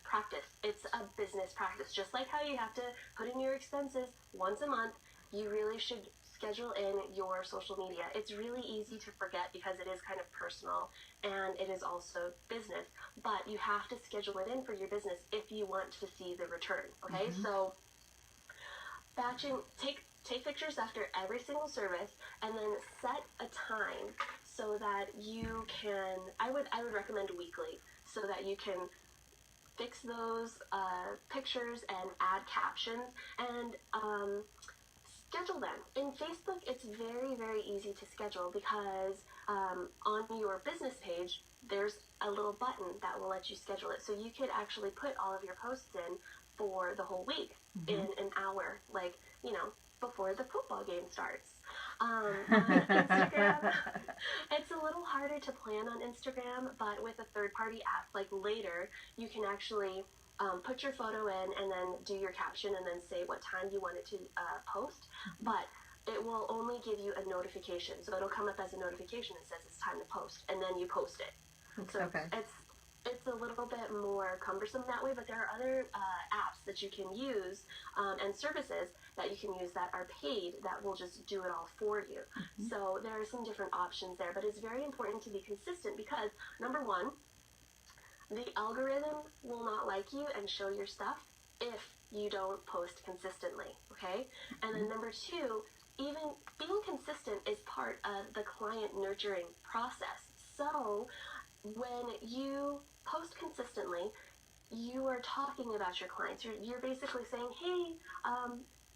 practice. It's a business practice. Just like how you have to put in your expenses once a month, you really should schedule in your social media. It's really easy to forget because it is kind of personal and it is also business, but you have to schedule it in for your business if you want to see the return, okay? So batching, take pictures after every single service and then set a time so that you can, I would recommend weekly so that you can fix those pictures and add captions and schedule them. In Facebook, it's very, very easy to schedule because on your business page, there's a little button that will let you schedule it. So you could actually put all of your posts in for the whole week in an hour, like, you know, before the football game starts. On Instagram, it's a little harder to plan on Instagram, but with a third-party app like Later, you can actually put your photo in and then do your caption and then say what time you want it to post, but it will only give you a notification. So it'll come up as a notification that says it's time to post, and then you post it. So it's a little bit more cumbersome that way, but there are other apps that you can use and services that you can use that are paid that will just do it all for you. So there are some different options there, but it's very important to be consistent because, number one, the algorithm will not like you and show your stuff if you don't post consistently, okay? And then number two, even being consistent is part of the client nurturing process. So when you post consistently, you are talking about your clients. You're basically saying, hey,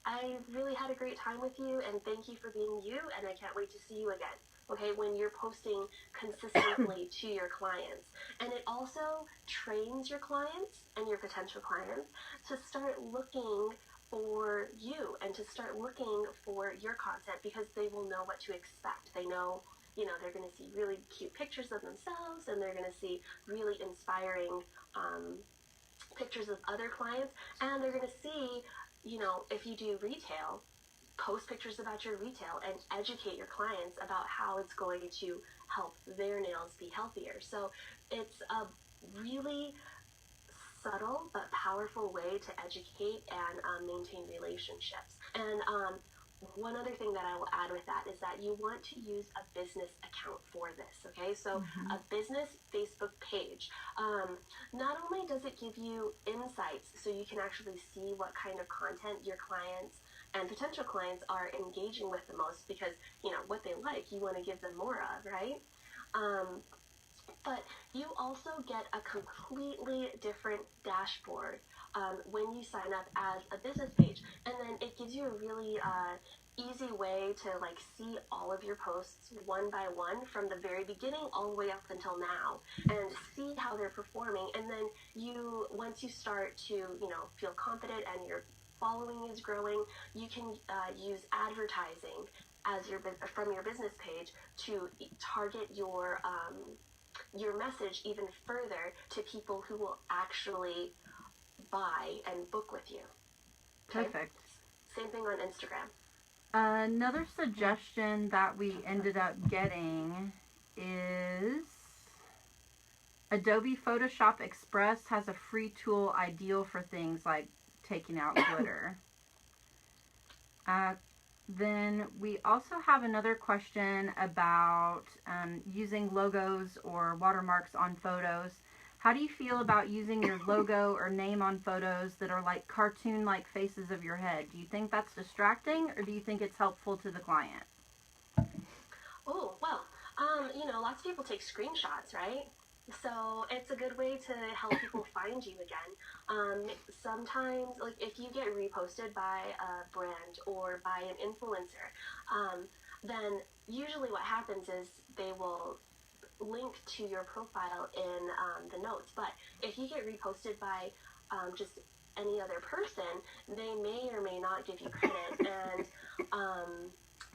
I really had a great time with you and thank you for being you and I can't wait to see you again. Okay, when you're posting consistently to your clients. And it also trains your clients and your potential clients to start looking for you and to start looking for your content because they will know what to expect. They know, you know, they're going to see really cute pictures of themselves and they're going to see really inspiring pictures of other clients, and they're going to see, you know, if you do retail, post pictures about your retail and educate your clients about how it's going to help their nails be healthier. So it's a really subtle but powerful way to educate and maintain relationships. And one other thing that I will add with that is that you want to use a business account for this, okay? So a business Facebook page. Not only does it give you insights so you can actually see what kind of content your clients and potential clients are engaging with the most because, you know, what they like, you want to give them more of, right? But you also get a completely different dashboard when you sign up as a business page. And then it gives you a really easy way to like see all of your posts one by one from the very beginning all the way up until now and see how they're performing. And then you, once you start to, you know, feel confident and your following is growing, you can use advertising as from your business page to target your message even further to people who will actually buy and book with you. Okay? Perfect. Same thing on Instagram. Another suggestion that we ended up getting is Adobe Photoshop Express has a free tool ideal for things like taking out glitter. Then we also have another question about using logos or watermarks on photos. How do you feel about using your logo or name on photos that are like cartoon-like faces of your head? Do you think that's distracting or do you think it's helpful to the client? Oh, well, you know, lots of people take screenshots, right? So it's a good way to help people find you again. Sometimes, like if you get reposted by a brand or by an influencer, then usually what happens is they will link to your profile in the notes. But if you get reposted by just any other person, they may or may not give you credit. And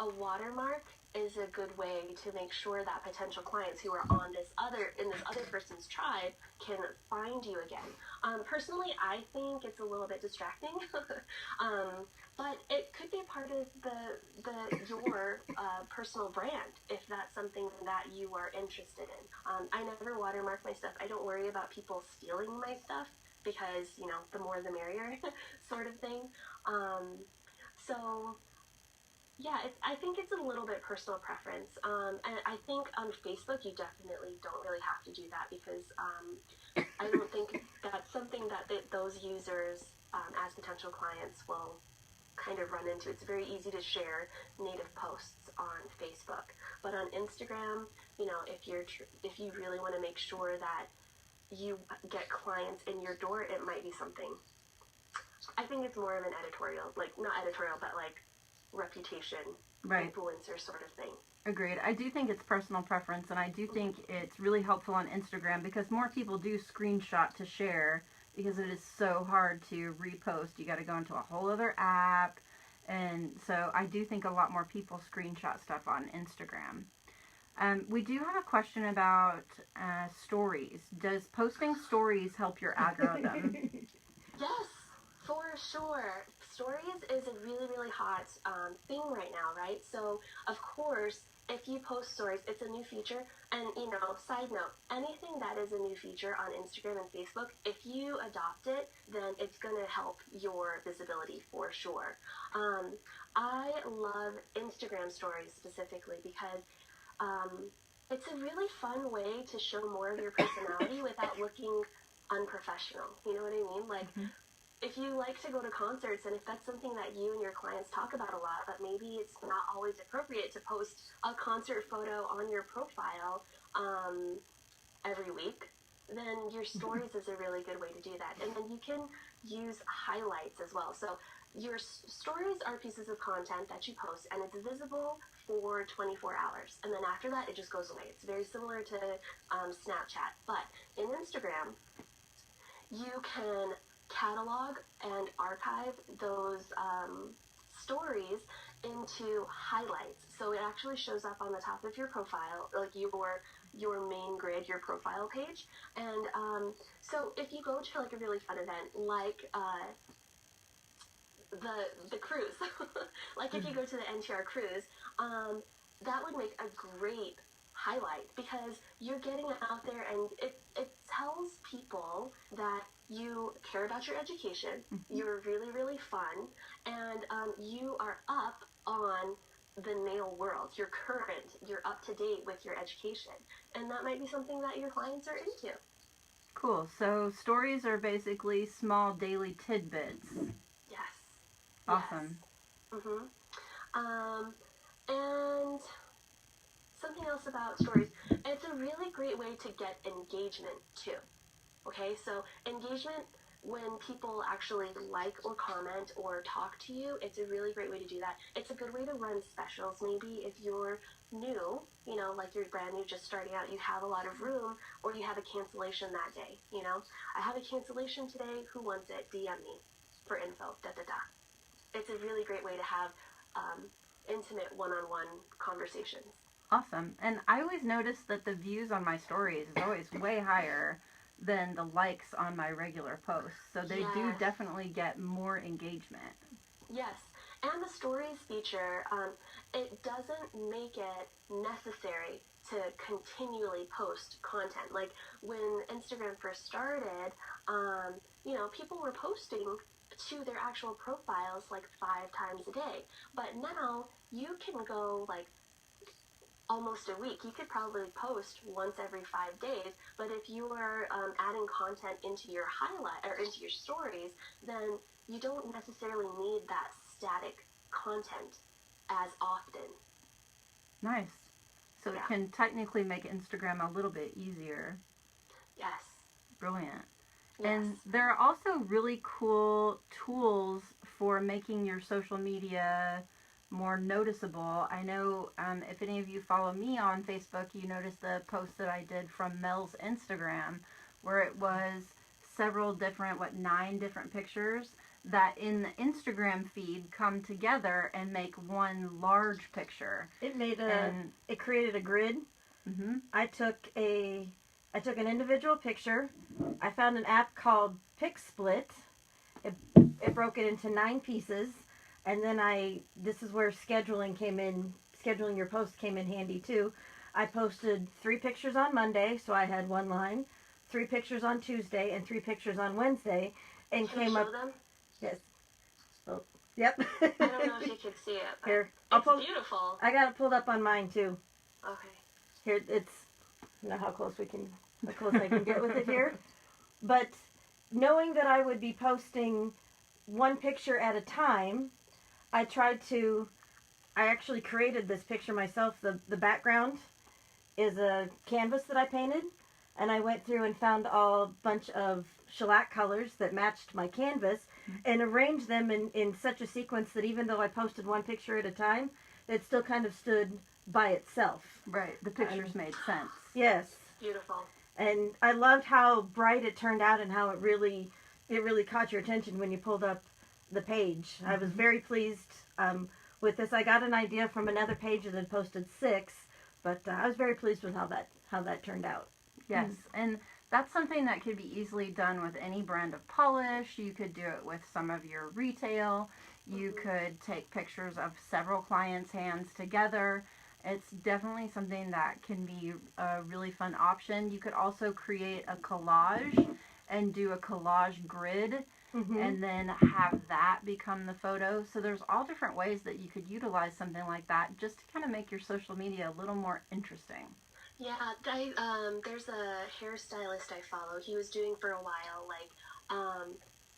a watermark is a good way to make sure that potential clients who are on this other person's tribe can find you again. Personally, I think it's a little bit distracting, but it could be part of your personal brand if that's something that you are interested in. I never watermark my stuff. I don't worry about people stealing my stuff because, you know, the more the merrier sort of thing. So yeah, I think it's a little bit personal preference. And I think on Facebook, you definitely don't really have to do that because I don't think that's something that those users as potential clients will kind of run into. It's very easy to share native posts on Facebook. But on Instagram, you know, if you really want to make sure that you get clients in your door, it might be something. I think it's more of an editorial, like not editorial, but like reputation, Right. influencer sort of thing. Agreed. I do think it's personal preference, and I do think it's really helpful on Instagram because more people do screenshot to share because it is so hard to repost. You got to go into a whole other app, and so I do think a lot more people screenshot stuff on Instagram. We do have a question about stories. Does posting stories help your algorithm? Yes, for sure. Stories is a really, really hot thing right now, right? So, of course, if you post stories, it's a new feature. And, you know, side note, anything that is a new feature on Instagram and Facebook, if you adopt it, then it's going to help your visibility for sure. I love Instagram stories specifically because it's a really fun way to show more of your personality without looking unprofessional. You know what I mean? Like, if you like to go to concerts and if that's something that you and your clients talk about a lot, but maybe it's not always appropriate to post a concert photo on your profile every week, then your stories is a really good way to do that. And then you can use highlights as well. So your stories are pieces of content that you post and it's visible for 24 hours. And then after that, it just goes away. It's very similar to Snapchat. But in Instagram, you can catalog and archive those stories into highlights. So it actually shows up on the top of your profile, like your main grid, your profile page. And so if you go to like a really fun event, like the cruise, like if you go to the NTR cruise, that would make a great highlight because you're getting it out there and it tells people that you care about your education, you're really, really fun, and you are up on the nail world. You're current, you're up to date with your education, and that might be something that your clients are into. Cool. So stories are basically small daily tidbits. Yes. Awesome. Yes. And something else about stories, it's a really great way to get engagement too. Okay, so engagement, when people actually like or comment or talk to you, it's a really great way to do that. It's a good way to run specials. Maybe if you're new, you know, like you're brand new, just starting out, you have a lot of room, or you have a cancellation that day, you know. I have a cancellation today, who wants it? DM me for info, da-da-da. It's a really great way to have intimate one-on-one conversations. Awesome. And I always notice that the views on my stories is always way higher than the likes on my regular posts. So they do definitely get more engagement. Yes. And the stories feature, it doesn't make it necessary to continually post content. Like when Instagram first started, you know, people were posting to their actual profiles like 5 times a day. But now you can go like almost a week. You could probably post once every 5 days, but if you are adding content into your highlight or into your stories, then you don't necessarily need that static content as often. Nice. So it can technically make Instagram a little bit easier. Yes. Brilliant. Yes. And there are also really cool tools for making your social media more noticeable. I know if any of you follow me on Facebook, you noticed the post that I did from Mel's Instagram where it was several different, 9 different pictures that in the Instagram feed come together and make one large picture. It made And it created a grid. mhm. I took an individual picture. I found an app called PicSplit. It broke it into 9 pieces, and then this is where scheduling came in. Scheduling your post came in handy too. I posted 3 pictures on Monday, so I had 1 line. 3 pictures on Tuesday and 3 pictures on Wednesday, and Can came you up. show them? Yes. Oh, yep. I don't know if you can see it, but Here, it's beautiful. I got it pulled up on mine too. Okay. Here, I don't know how close I can get with it here. But knowing that I would be posting 1 picture at a time, I actually created this picture myself. The background is a canvas that I painted, and I went through and found a bunch of shellac colors that matched my canvas and arranged them in such a sequence that even though I posted 1 picture at a time, it still kind of stood by itself. Right. The pictures made sense. Yes. Beautiful. And I loved how bright it turned out and how it really caught your attention when you pulled up the page. I was very pleased with this. I got an idea from another page that had posted 6, but I was very pleased with how that turned out. Yes, and that's something that could be easily done with any brand of polish. You could do it with some of your retail. You could take pictures of several clients' hands together. It's definitely something that can be a really fun option. You could also create a collage and do a collage grid and then have that become the photo. So there's all different ways that you could utilize something like that just to kind of make your social media a little more interesting. Yeah, there's a hairstylist I follow. He was doing for a while, like,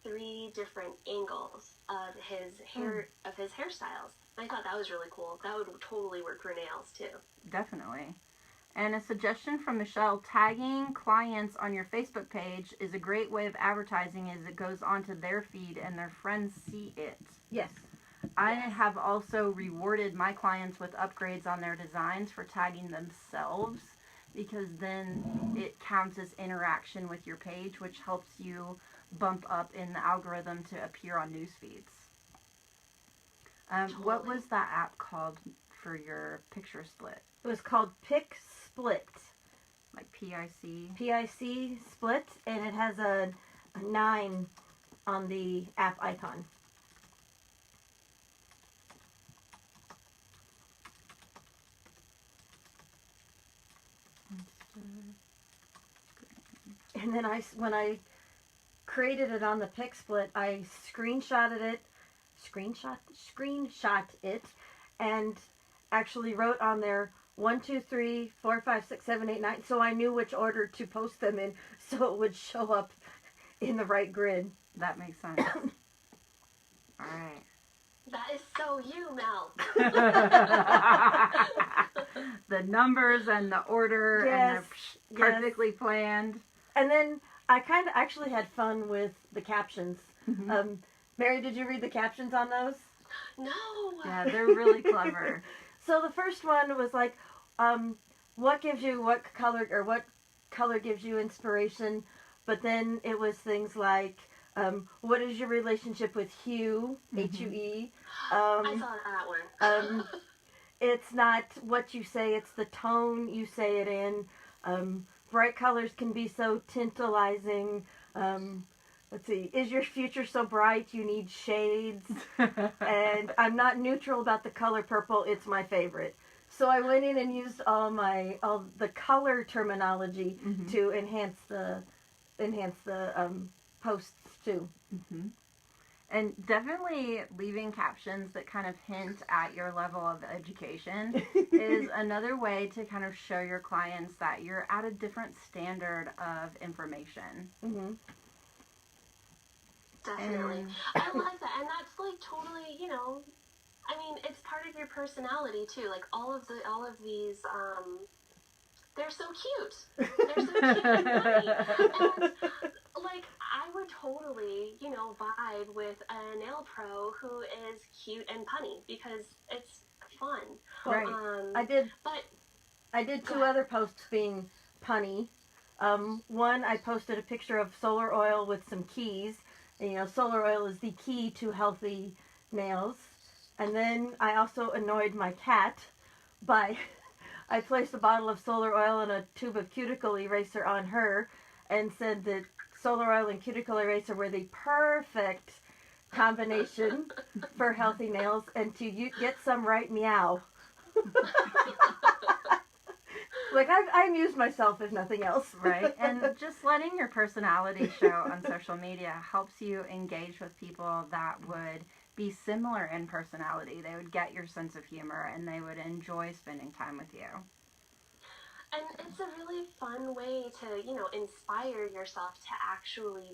3 different angles of his hairstyles. And I thought that was really cool. That would totally work for nails too. Definitely. And a suggestion from Michelle, tagging clients on your Facebook page is a great way of advertising as it goes onto their feed and their friends see it. Yes. I have also rewarded my clients with upgrades on their designs for tagging themselves, because then it counts as interaction with your page, which helps you bump up in the algorithm to appear on news feeds. What was that app called for your picture split? It was called PicSplit. Like PIC? PIC split, and it has a 9 on the app icon. And then when I created it on the PicSplit, I screenshot it, and actually wrote on there 1, 2, 3, 4, 5, 6, 7, 8, 9, so I knew which order to post them in, so it would show up in the right grid. That makes sense. All right. That is so you, Mel. The numbers and the order and they're perfectly planned. And then I kind of actually had fun with the captions. Mary, did you read the captions on those? No. Yeah, they're really clever. So the first one was like, what color gives you inspiration? But then it was things like, what is your relationship with hue? H-U-E. I saw that one. It's not what you say, it's the tone you say it in. Bright colors can be so tantalizing. Let's see, is your future so bright you need shades? And I'm not neutral about the color purple, it's my favorite. So I went in and used all the color terminology to enhance the posts too. And definitely leaving captions that kind of hint at your level of education is another way to kind of show your clients that you're at a different standard of information. Definitely. I like that. And that's like totally, I mean, it's part of your personality too. Like all of these, they're so cute. They're so cute and funny. And like, I would totally, vibe with a nail pro who is cute and punny because it's fun. Right. I did 2 other posts being punny. One, I posted a picture of solar oil with some keys, And, solar oil is the key to healthy nails. And then I also annoyed my cat by, I placed a bottle of solar oil and a tube of cuticle eraser on her and said that solar oil and cuticle eraser were the perfect combination for healthy nails, and to get some right, meow. Like, I amused myself, if nothing else. Right. And just letting your personality show on social media helps you engage with people that would be similar in personality. They would get your sense of humor, and they would enjoy spending time with you. And it's a really fun way to, inspire yourself to actually,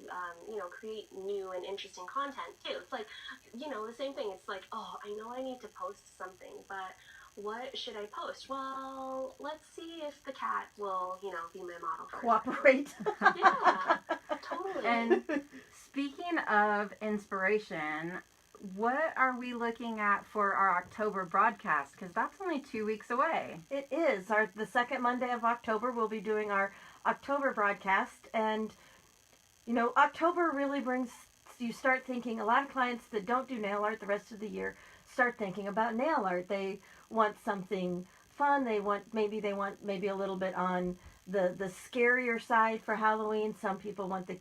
create new and interesting content, too. It's like, the same thing. It's like, oh, I know I need to post something, but what should I post? Well, let's see if the cat will, be my model for it. Cooperate. Yeah, totally. And speaking of inspiration, what are we looking at for our October broadcast? Because that's only 2 weeks away. It is. The second Monday of October, we'll be doing our October broadcast. And, October really brings, you start thinking, a lot of clients that don't do nail art the rest of the year start thinking about nail art. They want something fun. They want maybe a little bit on the scarier side for Halloween. Some people want the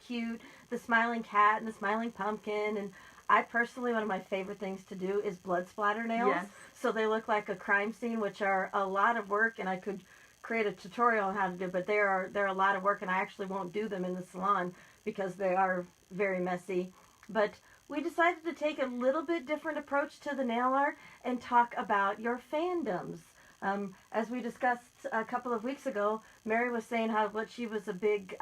smiling cat and the smiling pumpkin. And I personally, one of my favorite things to do is blood splatter nails. Yes. So they look like a crime scene, which are a lot of work, and I could create a tutorial on how to do, but they're a lot of work, and I actually won't do them in the salon because they are very messy. But we decided to take a little bit different approach to the nail art and talk about your fandoms. As we discussed a couple of weeks ago, Mary was saying how she was a big,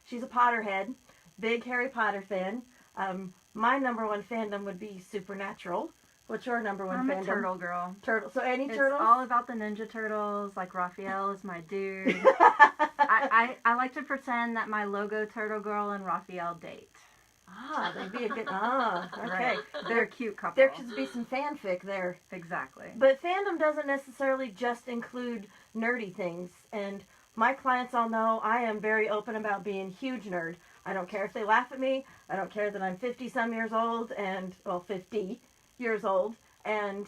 she's a Potterhead, big Harry Potter fan. My number one fandom would be Supernatural. What's your number one fandom? I'm a turtle girl. Turtle. So any It's turtles? all about the Ninja Turtles. Like, Raphael is my dude. I like to pretend that my logo turtle girl and Raphael date. They'd be a good. Okay. Right. They're a cute couple. There could be some fanfic there. Exactly. But fandom doesn't necessarily just include nerdy things. And my clients all know I am very open about being a huge nerd. I don't care if they laugh at me. I don't care that I'm 50-some years old 50 years old, and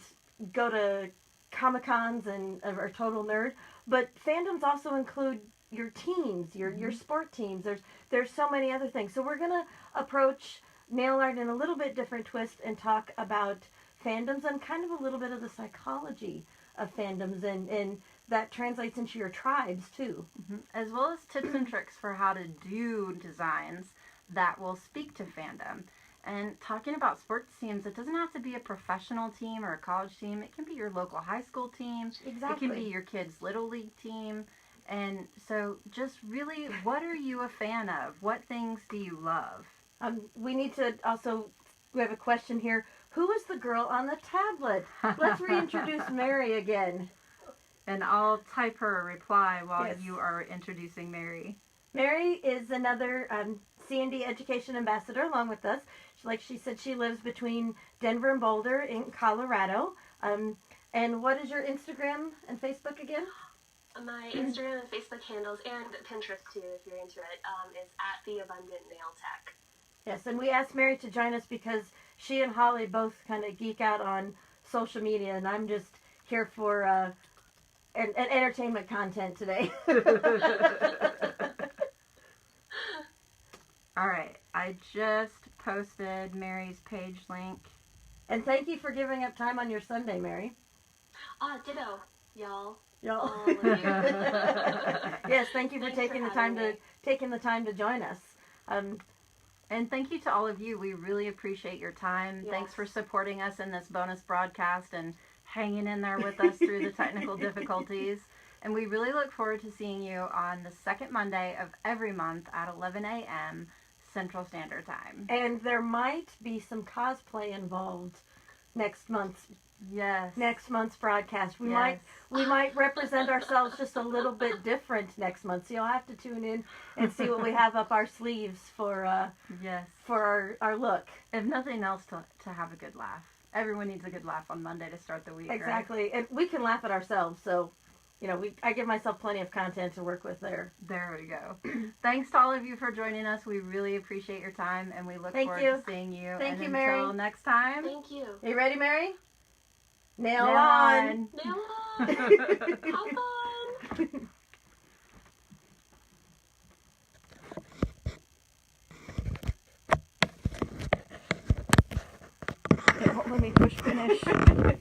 go to Comic-Cons and are a total nerd. But fandoms also include your teams, your sport teams. There's so many other things. So we're going to approach nail art in a little bit different twist and talk about fandoms and kind of a little bit of the psychology of fandoms, and that translates into your tribes too. As well as tips and tricks for how to do designs that will speak to fandom. And talking about sports teams, it doesn't have to be a professional team or a college team. It can be your local high school team. Exactly. It can be your kid's little league team. And so just really, what are you a fan of? What things do you love? We need to also, we have a question here. Who is the girl on the tablet? Let's reintroduce Mary again. And I'll type her a reply while Yes. you are introducing Mary. Mary is another C&D Education Ambassador along with us. Like she said, she lives between Denver and Boulder in Colorado. And what is your Instagram and Facebook again? My Instagram and Facebook handles, and Pinterest too, if you're into it, is at The Abundant Nail Tech. Yes, and we asked Mary to join us because she and Holly both kind of geek out on social media, and I'm just here for an entertainment content today. All right, I just posted Mary's page link. And thank you for giving up time on your Sunday, Mary. Ditto, y'all. Y'all. All of you. Yes, thank you for Thanks taking for the time having to join us. And thank you to all of you. We really appreciate your time. Yes. Thanks for supporting us in this bonus broadcast and hanging in there with us through the technical difficulties. And we really look forward to seeing you on the second Monday of every month at 11 a.m. Central Standard Time. And there might be some cosplay involved next month's broadcast. We might represent ourselves just a little bit different next month. So you'll have to tune in and see what we have up our sleeves for our look. If nothing else, to have a good laugh. Everyone needs a good laugh on Monday to start the week. Exactly. Right? And we can laugh at ourselves, so I give myself plenty of content to work with there. There we go. Thanks to all of you for joining us. We really appreciate your time, and we look Thank forward you. to seeing you. Thank and you, Mary. Until next time. Thank you. Are you ready, Mary? Nail Nail on. on. Nail on. Have fun. Let me push finish.